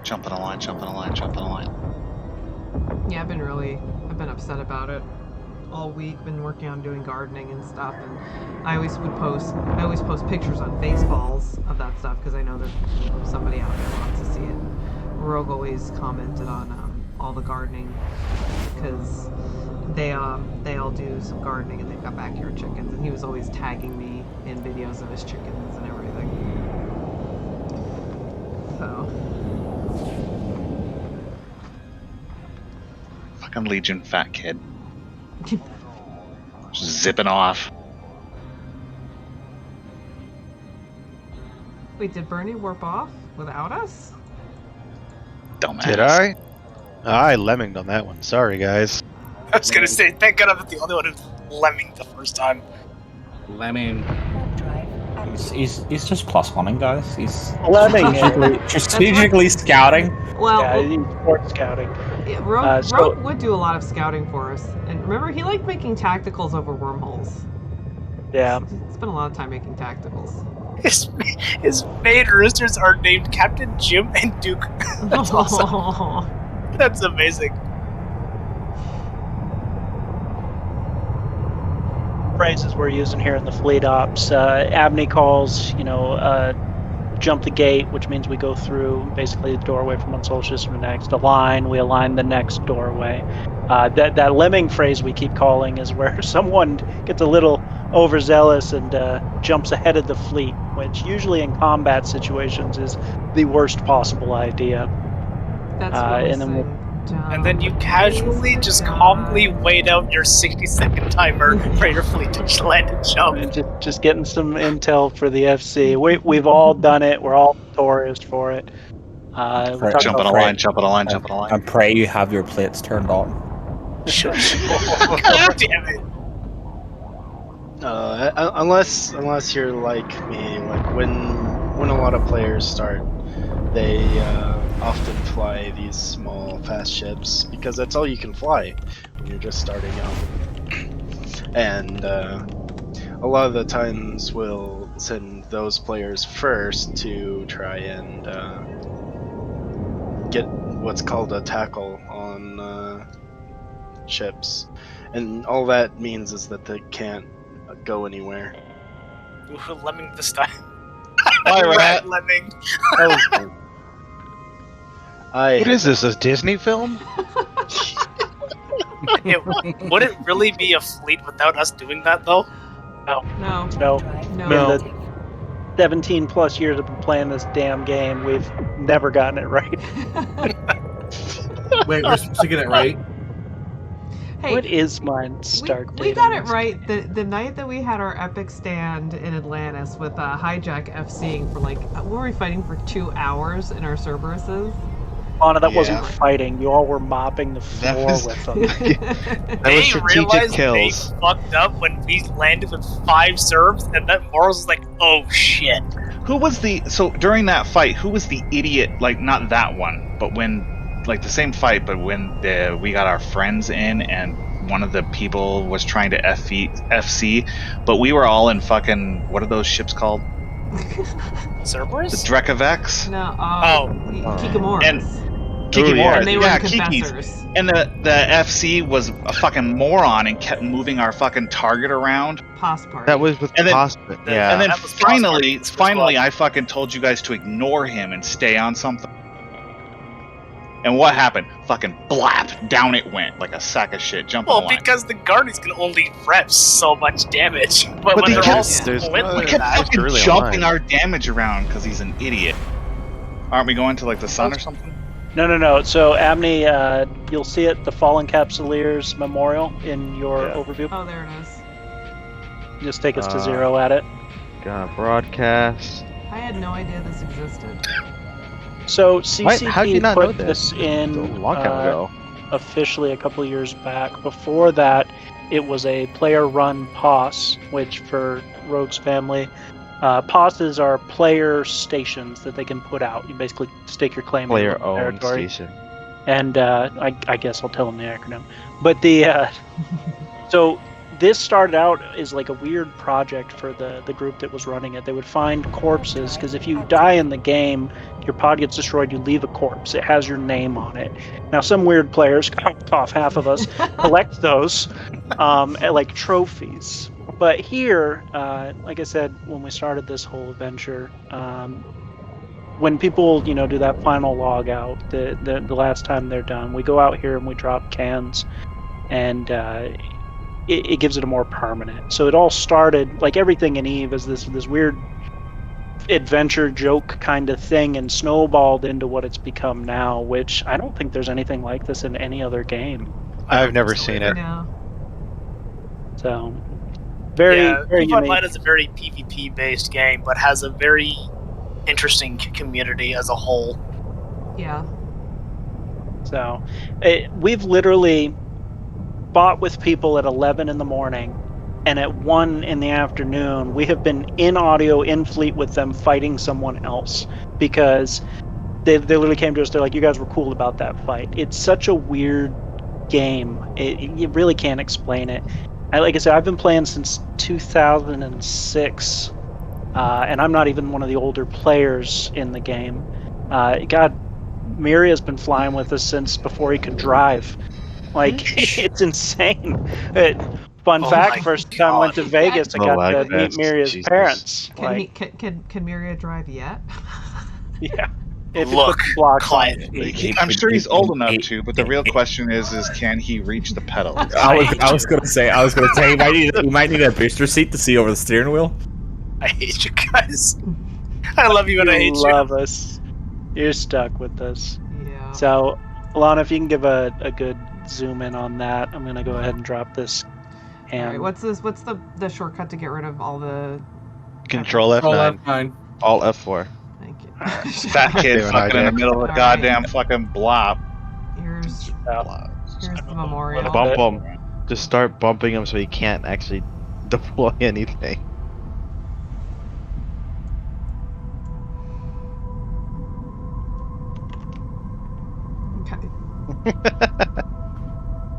Speaker 5: Jumping a line.
Speaker 1: Yeah, I've been upset about it all week. Been working on doing gardening and stuff, and I always post pictures on Baseballs of that stuff because I know that somebody out there wants to see it. Rogue always commented on all the gardening because they all do some gardening and they've got backyard chickens, and he was always tagging me in videos of his chickens and everything. So.
Speaker 5: Fucking Legion fat kid. Just zipping off.
Speaker 1: Wait, did Bernie warp off without us?
Speaker 5: Dumbass.
Speaker 10: Did I? I lemminged on that one. Sorry, guys.
Speaker 3: I was gonna say, thank God I'm not the only one who lemming the first time.
Speaker 13: Lemming. He's just plus oneing, guys. He's
Speaker 6: Lemming.
Speaker 13: strategically scouting.
Speaker 1: Well,
Speaker 6: yeah, he's sport scouting.
Speaker 1: Yeah, Rogue would do a lot of scouting for us, and remember, he liked making tacticals over wormholes.
Speaker 6: Yeah.
Speaker 1: He spent a lot of time making tacticals.
Speaker 3: His main roosters are named Captain Jim and Duke. That's awesome. That's amazing.
Speaker 6: Phrases we're using here in the fleet ops. Abney calls, jump the gate, which means we go through basically the doorway from one solar system to the next. Align, we align the next doorway. That lemming phrase we keep calling is where someone gets a little overzealous and jumps ahead of the fleet, which usually in combat situations is the worst possible idea.
Speaker 1: That's what
Speaker 3: and then you casually just calmly wait out your 60-second timer for your fleet to land and jump.
Speaker 6: Just getting some intel for the FC. We've all done it. We're all notorious for it.
Speaker 5: Jump on a line.
Speaker 13: And pray you have your plates turned on.
Speaker 3: God damn it.
Speaker 4: Unless you're like me, like when a lot of players start, they often fly these small fast ships because that's all you can fly when you're just starting out. And a lot of the times we'll send those players first to try and get what's called a tackle on ships, and all that means is that they can't go anywhere.
Speaker 3: Ooh, lemming this time.
Speaker 5: Bye,
Speaker 3: Rat
Speaker 5: Rat.
Speaker 3: lemming.
Speaker 4: That was fun.
Speaker 10: What is this? A Disney film?
Speaker 3: Would it really be a fleet without us doing that, though?
Speaker 1: No.
Speaker 6: No.
Speaker 1: No.
Speaker 6: In the 17 plus years I've been playing this damn game, we've never gotten it right.
Speaker 12: Wait, we're supposed to get it right?
Speaker 1: Hey,
Speaker 6: What is mine start date?
Speaker 1: we got
Speaker 6: on
Speaker 1: it
Speaker 6: this?
Speaker 1: right the night that we had our epic stand in Atlantis with Hijack FCing for like, what were we fighting for 2 hours in our Cerberuses?
Speaker 6: Anna, that
Speaker 10: Yeah.
Speaker 6: wasn't fighting. You all were mopping the
Speaker 10: That
Speaker 6: floor
Speaker 10: was-
Speaker 6: with them.
Speaker 10: That
Speaker 3: They
Speaker 10: was strategic
Speaker 3: realized
Speaker 10: kills.
Speaker 3: they fucked up when we landed with 5 serves, and then Morals was like, oh shit.
Speaker 5: Who was so during that fight? Who was the idiot? Like not that one, but when like the same fight, but when we got our friends in and one of the people was trying to FC, but we were all in fucking what are those ships called?
Speaker 3: Cerberus?
Speaker 5: The Drekovex?
Speaker 1: No,
Speaker 5: And
Speaker 1: Kikimoras.
Speaker 5: Kikimoras.
Speaker 1: And they were
Speaker 5: Yeah,
Speaker 1: in
Speaker 5: Kikis.
Speaker 1: Confessors.
Speaker 5: And the FC was a fucking moron and kept moving our fucking target around.
Speaker 1: Pos party.
Speaker 10: That was with
Speaker 5: And then-
Speaker 10: Hospit. Yeah.
Speaker 5: And then
Speaker 3: That was Boss Party,
Speaker 5: finally,
Speaker 3: Super Squad.
Speaker 5: I fucking told you guys to ignore him and stay on something. And what happened? Fucking blap! Down it went like a sack of shit. Jumping
Speaker 3: Well,
Speaker 5: the line.
Speaker 3: because the Guardians can only rep so much damage. But when
Speaker 5: they
Speaker 3: they're
Speaker 5: kept-
Speaker 3: all
Speaker 10: there's
Speaker 3: split
Speaker 10: no-
Speaker 5: We
Speaker 3: like
Speaker 5: kept
Speaker 3: that,
Speaker 5: fucking
Speaker 10: really
Speaker 5: jumping
Speaker 10: online.
Speaker 5: our damage around because he's an idiot. Aren't we going to like the sun or something?
Speaker 6: No. So, Abney, you'll see it, the Fallen Capsuleers Memorial in your overview.
Speaker 1: Oh, there it is.
Speaker 6: Just take us to 0 at it.
Speaker 8: Got a broadcast.
Speaker 1: I had no idea this existed.
Speaker 6: So, CCP
Speaker 8: How'd you not know
Speaker 6: put
Speaker 8: this?
Speaker 6: this in
Speaker 8: A long time ago.
Speaker 6: officially a couple years back. Before that, it was a player-run POS, which for Rogue's family, POSs are player stations that they can put out. You basically stake your claim in
Speaker 8: Player
Speaker 6: the
Speaker 8: owned
Speaker 6: territory.
Speaker 8: station.
Speaker 6: And I guess I'll tell them the acronym. But so this started out as like a weird project for the group that was running it. They would find corpses, because if you die in the game, your pod gets destroyed, you leave a corpse. It has your name on it. Now, some weird players, off half of us, collect those like trophies. But here, like I said, when we started this whole adventure, when people, do that final log out, the last time they're done, we go out here and we drop cans, and it gives it a more permanent. So it all started, like everything in EVE, as this weird adventure joke kind of thing, and snowballed into what it's become now, which I don't think there's anything like this in any other game.
Speaker 10: I've never seen it.
Speaker 1: No.
Speaker 6: So very
Speaker 3: EVE
Speaker 6: unique.
Speaker 3: Online is a very PvP based game, but has a very interesting community as a whole.
Speaker 1: Yeah.
Speaker 6: So we've literally bought with people at 11 in the morning, and at 1 in the afternoon we have been in audio in fleet with them fighting someone else, because they literally came to us. They're like, you guys were cool about that fight. It's such a weird game. You really can't explain it. Like I said, I've been playing since 2006, and I'm not even one of the older players in the game. Miria's been flying with us since before he could drive. Like, it's insane. Fun
Speaker 3: Oh
Speaker 6: fact,
Speaker 3: my
Speaker 6: first time I went to Vegas, I
Speaker 8: Oh,
Speaker 6: got
Speaker 8: I
Speaker 6: to
Speaker 8: bet.
Speaker 6: meet Miria's
Speaker 8: Jesus.
Speaker 6: parents.
Speaker 1: Can Miria drive yet?
Speaker 6: Yeah. If you
Speaker 3: Look,
Speaker 6: put the blocks on
Speaker 3: quiet.
Speaker 6: his feet.
Speaker 5: I'm sure he's old enough to, but the real question is can he reach the pedals?
Speaker 14: I was gonna say you might need a booster seat to see over the steering wheel.
Speaker 3: I hate you guys. I love you and I hate you.
Speaker 6: love us. You're stuck with us.
Speaker 1: Yeah.
Speaker 6: So, Alana, if you can give a good zoom in on that, I'm gonna go ahead and drop this.
Speaker 1: All right, what's the shortcut to get rid of all the...
Speaker 10: Control
Speaker 12: Control
Speaker 10: F9.
Speaker 12: F9.
Speaker 8: All F4.
Speaker 1: Thank you.
Speaker 5: Fat kid
Speaker 10: Doing
Speaker 5: fucking in the
Speaker 10: hijack.
Speaker 5: middle of a
Speaker 1: Alright.
Speaker 5: goddamn fucking blob.
Speaker 1: Here's the memorial.
Speaker 8: Bump him. Just start bumping him so he can't actually deploy anything.
Speaker 1: Okay.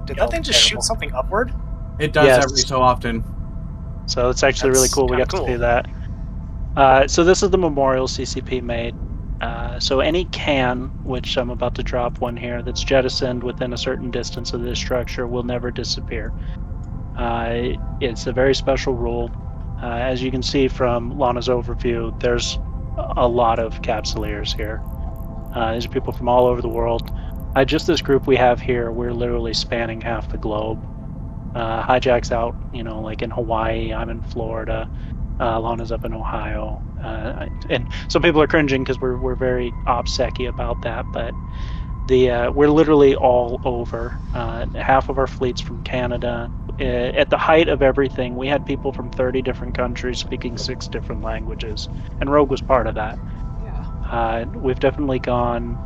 Speaker 3: Did that thing just shoot something upward?
Speaker 12: It does
Speaker 6: Yes.
Speaker 12: every so often.
Speaker 6: So it's actually really
Speaker 3: That's
Speaker 6: cool. We
Speaker 3: kinda
Speaker 6: got to
Speaker 3: cool.
Speaker 6: see that. So this is the memorial CCP made. So any can, which I'm about to drop one here, that's jettisoned within a certain distance of this structure will never disappear. It's a very special rule. As you can see from Lana's overview, there's a lot of capsuleers here. These are people from all over the world. Just this group we have here, we're literally spanning half the globe. Hijack's out, like in Hawaii. I'm in Florida. Lana's up in Ohio. And some people are cringing because we're very OPSEC-y about that, but we're literally all over. Half of our fleet's from Canada. At the height of everything, we had people from 30 different countries speaking 6 different languages, and Rogue was part of that.
Speaker 1: Yeah.
Speaker 6: We've definitely gone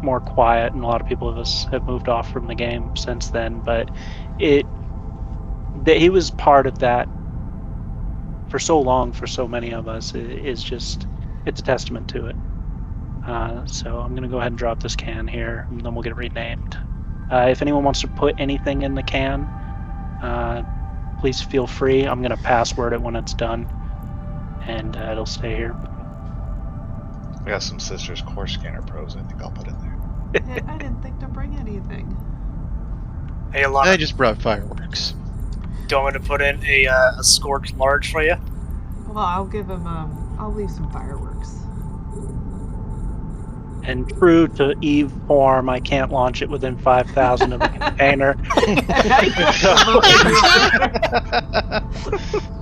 Speaker 6: more quiet, and a lot of people of us have moved off from the game since then, but he was part of that for so long for so many of us. It's a testament to it. So I'm going to go ahead and drop this can here, and then we'll get it renamed. If anyone wants to put anything in the can, please feel free. I'm going to password it when it's done, and it'll stay here.
Speaker 5: We got some Sisters Core Scanner Pros. I think I'll put in there.
Speaker 1: I didn't think to bring anything.
Speaker 3: Hey, Alana.
Speaker 10: I just brought fireworks.
Speaker 3: Do you want me to put in a Scorch Large for you?
Speaker 1: Well, I'll give him. I'll leave some fireworks.
Speaker 6: And true to Eve form, I can't launch it within 5,000 of the container.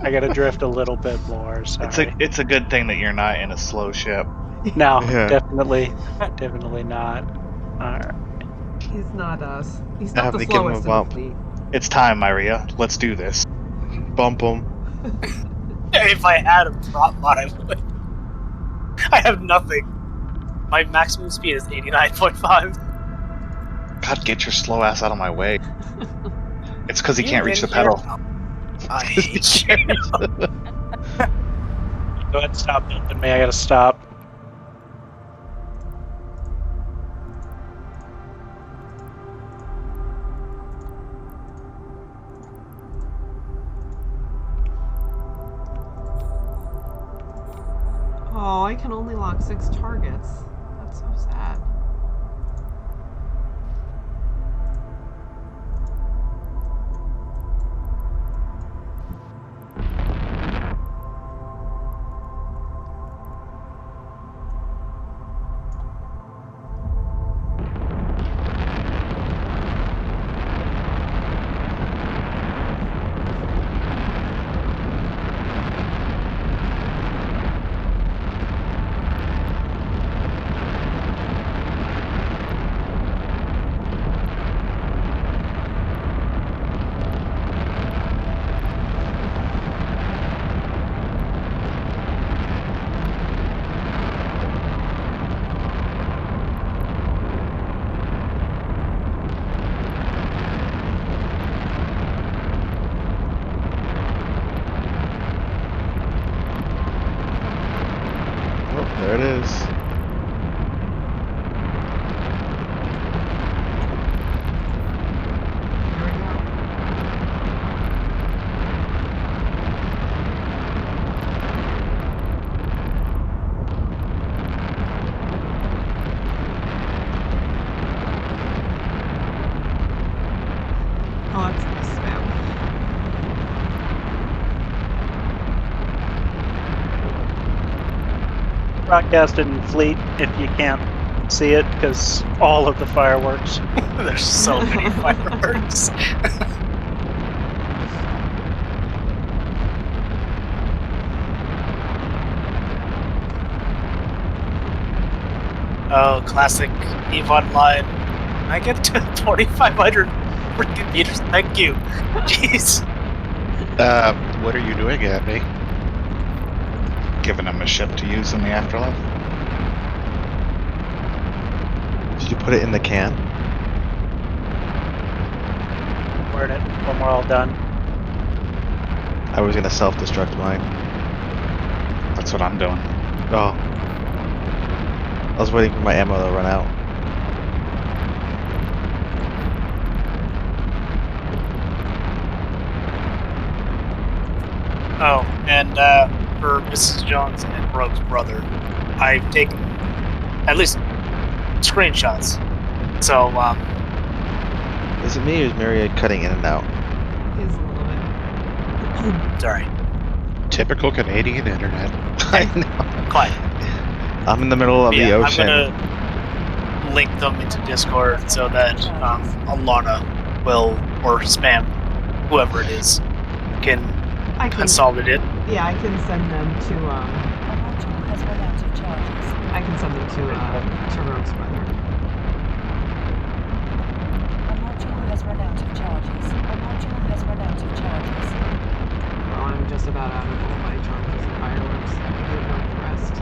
Speaker 6: I got to drift a little bit more. Sorry.
Speaker 5: It's a good thing that you're not in a slow ship.
Speaker 6: No,
Speaker 10: Yeah.
Speaker 6: definitely not. All right.
Speaker 1: He's not us. He's
Speaker 10: I
Speaker 1: not
Speaker 10: have
Speaker 1: the
Speaker 10: to give him a
Speaker 1: slowest in the
Speaker 10: bump.
Speaker 1: fleet.
Speaker 5: It's time, Maria. Let's do this.
Speaker 10: Bump them.
Speaker 3: If I had a prop mod, I would. I have nothing. My maximum speed is 89.5.
Speaker 5: God, get your slow ass out of my way. It's because he
Speaker 3: You
Speaker 5: can't reach the
Speaker 3: in here?
Speaker 5: pedal.
Speaker 3: I hate you.
Speaker 6: Go ahead and stop bumping me. I got to stop.
Speaker 1: Oh, I can only lock 6 targets. That's so sad.
Speaker 10: Oh, there it is.
Speaker 1: Oh, that's nice spam.
Speaker 6: Broadcasted in fleet if you can't see it, because all of the fireworks.
Speaker 3: There's so many fireworks. Oh, classic EVE Online. I get to 2,500 freaking meters. Thank you. Jeez.
Speaker 10: What are you doing, Abby?
Speaker 5: Giving him a ship to use in the afterlife.
Speaker 10: Did you put it in the can?
Speaker 6: Word it when we're all done.
Speaker 10: I was gonna self-destruct mine.
Speaker 5: That's what I'm doing.
Speaker 10: Oh. I was waiting for my ammo to run out.
Speaker 3: Oh, and for Mrs. Jones and Rogue's brother, I've taken At least screenshots. So,
Speaker 8: Is it me or is Myriad cutting in and out?
Speaker 1: Is a little bit.
Speaker 3: sorry.
Speaker 10: Typical Canadian internet.
Speaker 8: I know.
Speaker 3: Quiet.
Speaker 8: I'm in the middle of the ocean.
Speaker 3: I'm gonna link them into Discord so that Alana will, or spam, whoever it is, can consolidate it.
Speaker 1: Yeah, I can send them to I can send them to Rogue's brother.
Speaker 9: A module has run out of charges. A module has run out of charges.
Speaker 1: Well, I'm just about out of all my charges and fireworks. I can do the rest.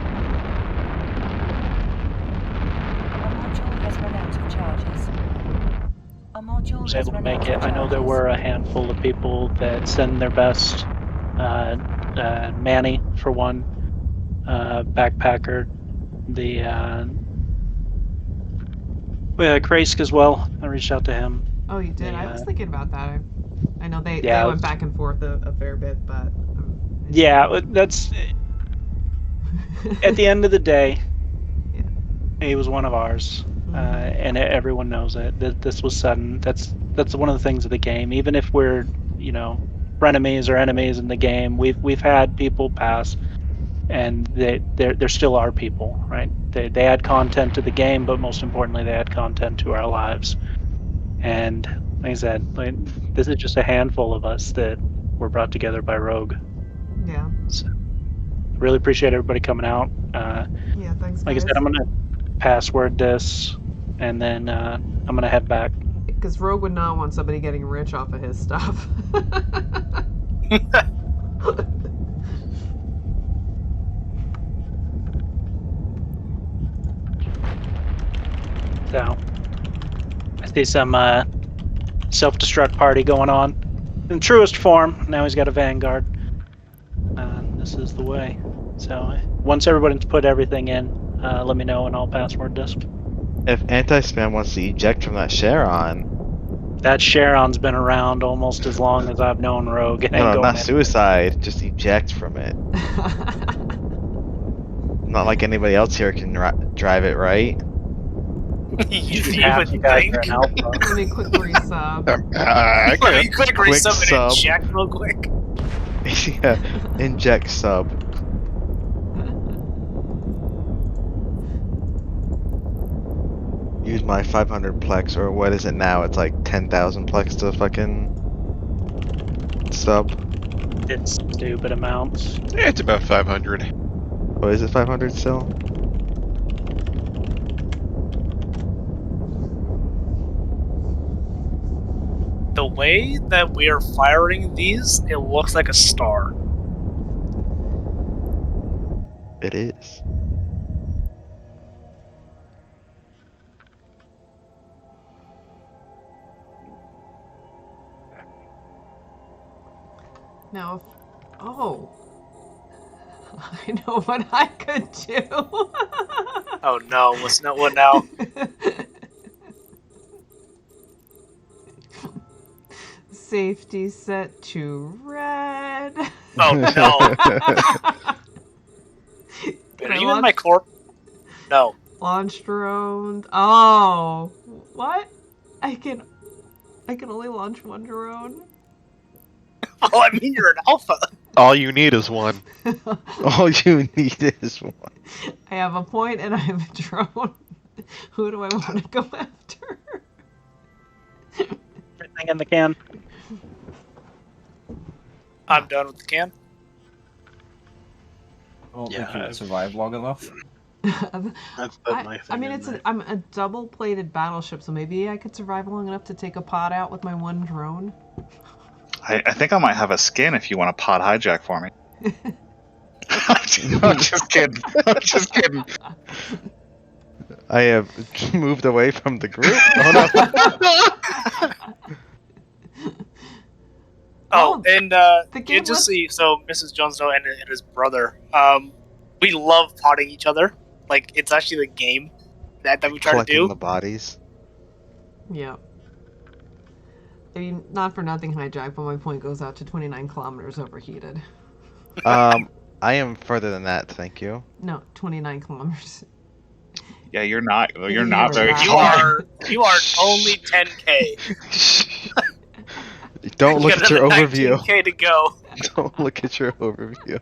Speaker 9: A module has run out of charges. A module
Speaker 6: was
Speaker 9: has
Speaker 6: able to
Speaker 9: run
Speaker 6: make
Speaker 9: out
Speaker 6: it.
Speaker 9: of
Speaker 6: I know there
Speaker 9: charges.
Speaker 6: were a handful of people that send their best. Manny, for one, Backpacker, the Kraisk as well. I reached out to him.
Speaker 1: Oh, you did? I was thinking about that. I know they
Speaker 6: Yeah.
Speaker 1: went back and forth a fair bit, but...
Speaker 6: Yeah, that's... At the end of the day, he was one of ours, and everyone knows it. This was sudden. That's one of the things of the game. Even if we're, frenemies or enemies in the game, we've had people pass, and they're still our people, right? They add content to the game, but most importantly, they add content to our lives. And like I said, this is just a handful of us that were brought together by Rogue.
Speaker 1: Yeah.
Speaker 6: So, really appreciate everybody coming out.
Speaker 1: Yeah, thanks, guys.
Speaker 6: Like I said, I'm gonna password this, and then I'm gonna head back.
Speaker 1: Because Rogue would not want somebody getting rich off of his stuff.
Speaker 6: So, I see some self-destruct party going on. In truest form, now he's got a Vanguard. This is the way. So, once everybody's put everything in, let me know and I'll password this.
Speaker 8: If anti-spam wants to eject from that Charon...
Speaker 6: That Charon's been around almost as long as I've known Rogue.
Speaker 8: No, not suicide. Just eject from it. Not like anybody else here can drive it, right?
Speaker 3: you would think.
Speaker 1: Let me quick resub.
Speaker 3: Let me quick resub and
Speaker 8: sub.
Speaker 3: inject real quick.
Speaker 8: Yeah, inject sub. Use my 500 plex, or what is it now? It's like 10,000 plex to fucking sub.
Speaker 6: It's stupid amounts.
Speaker 10: Yeah, it's about 500.
Speaker 8: Oh, is it 500 still?
Speaker 3: The way that we are firing these, it looks like a star.
Speaker 8: It is.
Speaker 1: Now, oh, I know what I could do.
Speaker 3: Oh no, what's not what now?
Speaker 1: Safety set to red.
Speaker 3: Oh no. Are you in my corp? No.
Speaker 1: Launch drone. Oh, what? I can only launch one drone.
Speaker 3: Oh, I mean you're an alpha.
Speaker 10: All you need is one.
Speaker 8: All you need is one.
Speaker 1: I have a point and I have a drone. Who do I want to go after?
Speaker 6: Everything in the can.
Speaker 3: I'm done with the can.
Speaker 13: I don't think you would survive long enough.
Speaker 1: I mean, I'm a double-plated battleship, so maybe I could survive long enough to take a pod out with my one drone.
Speaker 5: I think I might have a skin if you want a pod hijack for me. I'm just kidding. I'm just kidding.
Speaker 8: I have moved away from the group.
Speaker 3: Oh, and you just see, so Mrs. Jones and his brother, we love potting each other. Like, it's actually the game that we try to do.
Speaker 8: The bodies.
Speaker 1: Yeah. I mean, not for nothing, hijack, but my point goes out to 29 kilometers overheated.
Speaker 8: I am further than that, thank you.
Speaker 1: No, 29 kilometers.
Speaker 5: Yeah, you're not. You're
Speaker 1: You're
Speaker 5: not very
Speaker 1: not.
Speaker 5: far.
Speaker 3: You are only 10k.
Speaker 8: Don't
Speaker 3: You
Speaker 8: look
Speaker 3: got
Speaker 8: at your
Speaker 3: another
Speaker 8: overview.
Speaker 3: 19k to go.
Speaker 8: Don't look at your overview.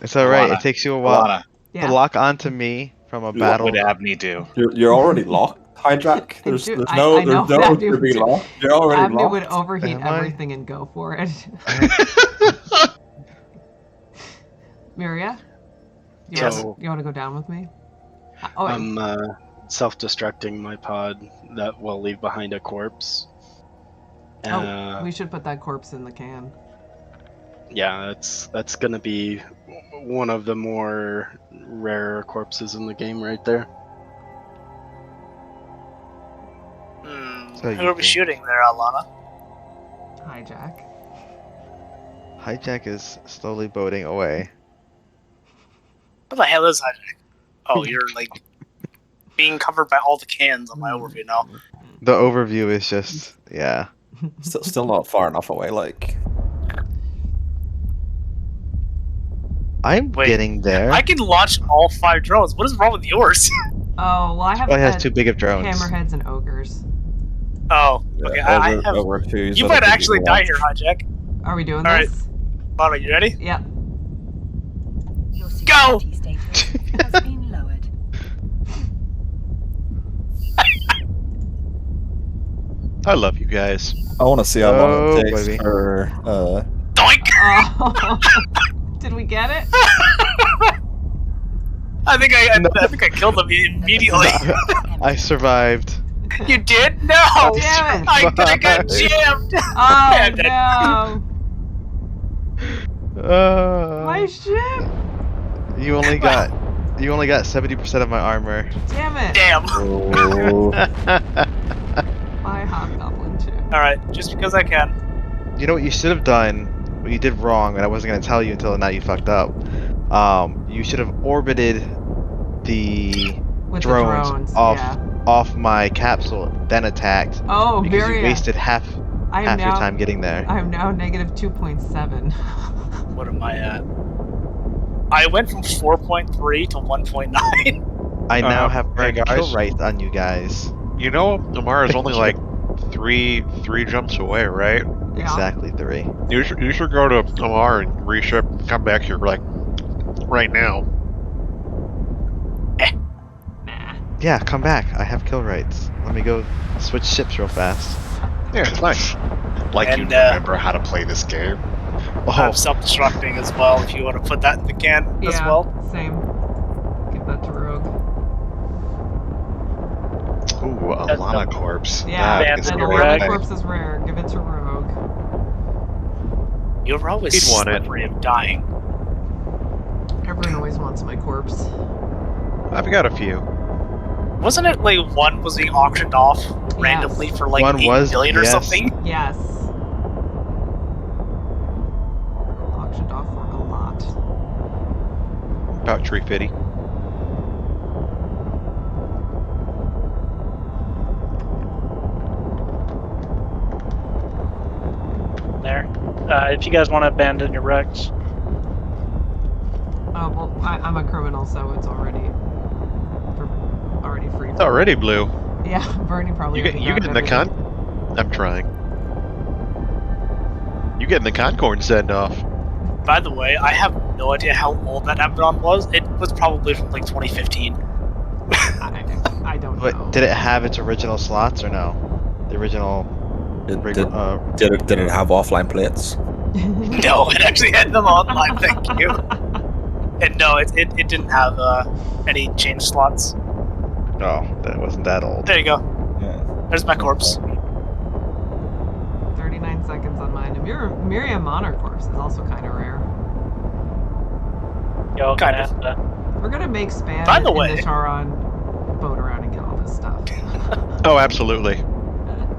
Speaker 8: It's all right.
Speaker 5: Alana,
Speaker 8: It takes you a while
Speaker 5: Alana,
Speaker 8: to
Speaker 1: Yeah.
Speaker 8: lock onto me from a
Speaker 5: what
Speaker 8: battle.
Speaker 5: would Abney do?
Speaker 13: You're already locked, Hijack. There's
Speaker 1: I know
Speaker 13: no
Speaker 1: Abney
Speaker 13: to be
Speaker 1: would
Speaker 13: locked. You're already
Speaker 1: Abney would
Speaker 13: locked.
Speaker 1: overheat
Speaker 8: Am I?
Speaker 1: everything and go for it. Miria, you
Speaker 3: Yes.
Speaker 1: want to go down with me? Oh, wait.
Speaker 4: I'm self-destructing my pod that will leave behind a corpse.
Speaker 1: We should put that corpse in the can.
Speaker 4: Yeah, that's gonna be one of the more rare corpses in the game right there.
Speaker 8: So
Speaker 3: Who
Speaker 8: you
Speaker 3: are we
Speaker 8: think.
Speaker 3: shooting there, Alana?
Speaker 1: Hijack.
Speaker 8: Hijack is slowly boating away.
Speaker 3: What the hell is Hijack? Oh, you're like being covered by all the cans on my overview now.
Speaker 8: The overview is just, yeah.
Speaker 13: Still not far enough away. Like,
Speaker 8: I'm
Speaker 3: Wait,
Speaker 8: getting there.
Speaker 3: I can launch all 5 drones. What is wrong with yours?
Speaker 1: Oh, well, I have
Speaker 8: Oh, it has too big of drones.
Speaker 1: hammerheads and ogres.
Speaker 3: Oh, okay. I have.
Speaker 13: over twos.
Speaker 3: You
Speaker 13: I
Speaker 3: might
Speaker 13: don't think
Speaker 3: actually
Speaker 13: can
Speaker 3: die
Speaker 13: launch.
Speaker 3: here, Hijack.
Speaker 1: Are we doing
Speaker 3: All right.
Speaker 1: this?
Speaker 3: Lana, you ready?
Speaker 1: Yep.
Speaker 9: Your
Speaker 3: Go!
Speaker 9: security status has been lowered.
Speaker 10: I love you guys.
Speaker 13: I want to see how long
Speaker 8: Oh,
Speaker 13: it takes
Speaker 8: baby.
Speaker 13: for.
Speaker 3: Doink!
Speaker 1: Oh. Did we get it?
Speaker 3: I think I killed him immediately.
Speaker 8: I survived.
Speaker 3: You did? No!
Speaker 1: Damn it!
Speaker 3: I got jammed!
Speaker 1: Oh
Speaker 3: Yeah,
Speaker 1: no! My ship!
Speaker 8: You only got 70% of my armor.
Speaker 1: Damn it!
Speaker 3: Damn.
Speaker 1: My hobgoblin too.
Speaker 3: Alright, just because I can.
Speaker 8: You know what you should have done? What you did wrong, and I wasn't gonna tell you until now you fucked up. You should have orbited the
Speaker 1: With
Speaker 8: drones,
Speaker 1: the drones
Speaker 8: off my capsule, then attacked.
Speaker 1: Oh,
Speaker 8: because
Speaker 1: very.
Speaker 8: you wasted half your time getting there.
Speaker 1: I am now negative 2.7.
Speaker 3: What am I at? I went from 4.3 to 1.9.
Speaker 8: I now have
Speaker 10: hey
Speaker 8: kill
Speaker 10: guys.
Speaker 8: right on you guys.
Speaker 10: You know, Amara is only like three jumps away, right?
Speaker 1: Yeah.
Speaker 8: Exactly 3.
Speaker 10: You should go to Amara and reship and come back here like right now.
Speaker 1: Nah.
Speaker 8: Yeah, come back. I have kill rights. Let me go switch ships real fast.
Speaker 10: Yeah, it's nice.
Speaker 5: Like you
Speaker 3: And,
Speaker 5: remember how to play this game.
Speaker 3: I'm self-destructing as well, if you want to put that in the can as
Speaker 1: Yeah,
Speaker 3: well.
Speaker 1: same. Give that to Rogue.
Speaker 5: Ooh, a Lana corpse.
Speaker 1: Yeah,
Speaker 5: That is
Speaker 1: and
Speaker 5: a
Speaker 1: a
Speaker 5: great
Speaker 1: Lana
Speaker 5: thing.
Speaker 1: corpse is rare. Give it to Rogue.
Speaker 3: You're always
Speaker 10: He'd want it.
Speaker 3: slippery of dying.
Speaker 1: Everyone always wants my corpse.
Speaker 10: I've got a few.
Speaker 3: Wasn't it like one was being auctioned off randomly for like
Speaker 8: One
Speaker 3: 8
Speaker 8: was,
Speaker 3: billion or
Speaker 8: yes.
Speaker 3: something?
Speaker 1: Yes. Auctioned off for a lot.
Speaker 10: About 350.
Speaker 6: There. If you guys want to abandon your wrecks.
Speaker 1: Oh, well, I'm a criminal, so it's already free.
Speaker 10: It's already blue.
Speaker 1: Yeah, Bernie probably.
Speaker 10: You get in the con. I'm trying. You getting the Concord send off?
Speaker 3: By the way, I have no idea how old that Abaddon was. It was probably from like 2015.
Speaker 1: I don't know.
Speaker 8: But did it have its original slots or no? The original.
Speaker 13: Did it have offline plates?
Speaker 3: No, it actually had them online. Thank you. And no, it didn't have any change slots.
Speaker 8: Oh, that wasn't that old.
Speaker 3: There you go.
Speaker 13: Yeah.
Speaker 3: There's my corpse.
Speaker 1: 39 seconds on mine. Miriam Monarch corpse is also kind of rare.
Speaker 6: Y'all
Speaker 3: Kind
Speaker 6: gonna
Speaker 3: of.
Speaker 6: have to.
Speaker 3: By
Speaker 1: We're gonna make Span
Speaker 3: the
Speaker 1: and
Speaker 3: way-
Speaker 1: the Charon boat around and get all this stuff.
Speaker 10: Oh, absolutely.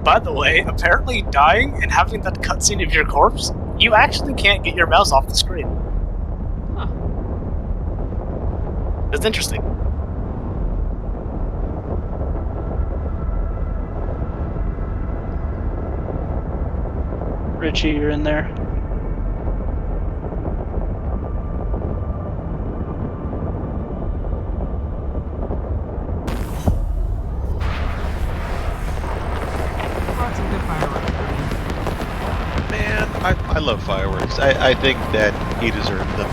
Speaker 3: By the way, apparently dying and having that cutscene of your corpse, you actually can't get your mouse off the screen.
Speaker 1: Huh.
Speaker 3: It's interesting.
Speaker 6: Richie, you're in there.
Speaker 10: I love fireworks. I think that he deserved them.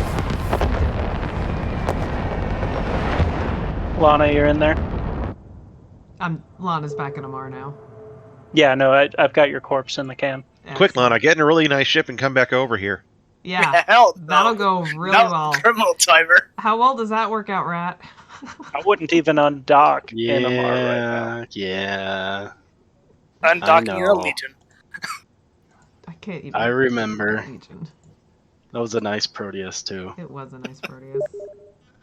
Speaker 6: Lana, you're in there?
Speaker 1: Lana's back in Amar now.
Speaker 6: Yeah, no, I've got your corpse in the can.
Speaker 10: Quick,
Speaker 1: Excellent.
Speaker 10: Lana, get in a really nice ship and come back over here.
Speaker 1: Yeah,
Speaker 3: Hell no.
Speaker 1: that'll go really
Speaker 3: Not
Speaker 1: well.
Speaker 3: criminal timer.
Speaker 1: How well does that work out, Rat?
Speaker 6: I wouldn't even undock in Amar right now.
Speaker 4: Yeah.
Speaker 3: Undocking your
Speaker 4: know.
Speaker 3: Legion.
Speaker 1: I can't even.
Speaker 4: I remember.
Speaker 1: Legion.
Speaker 4: That was a nice Proteus too.
Speaker 1: It was a nice Proteus.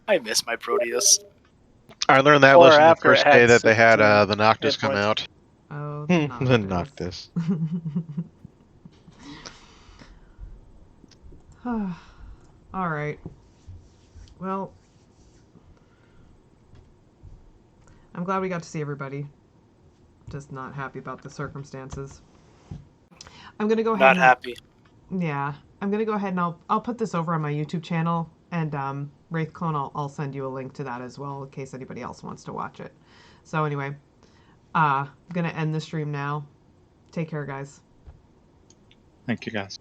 Speaker 3: I miss my Proteus.
Speaker 10: I learned that
Speaker 6: Or
Speaker 10: lesson the
Speaker 6: after it
Speaker 10: first
Speaker 6: had
Speaker 10: day that they had
Speaker 6: 16
Speaker 10: the Noctis
Speaker 6: hit
Speaker 10: come
Speaker 6: points.
Speaker 10: out.
Speaker 1: Oh,
Speaker 8: The Noctis.
Speaker 1: All right. Well, I'm glad we got to see everybody. Just not happy about the circumstances. I'm gonna go ahead.
Speaker 3: Not happy.
Speaker 1: Yeah, I'm gonna go ahead and I'll put this over on my YouTube channel, and Rogueclone, I'll send you a link to that as well in case anybody else wants to watch it. So anyway, I'm gonna end the stream now. Take care, guys.
Speaker 5: Thank you, guys.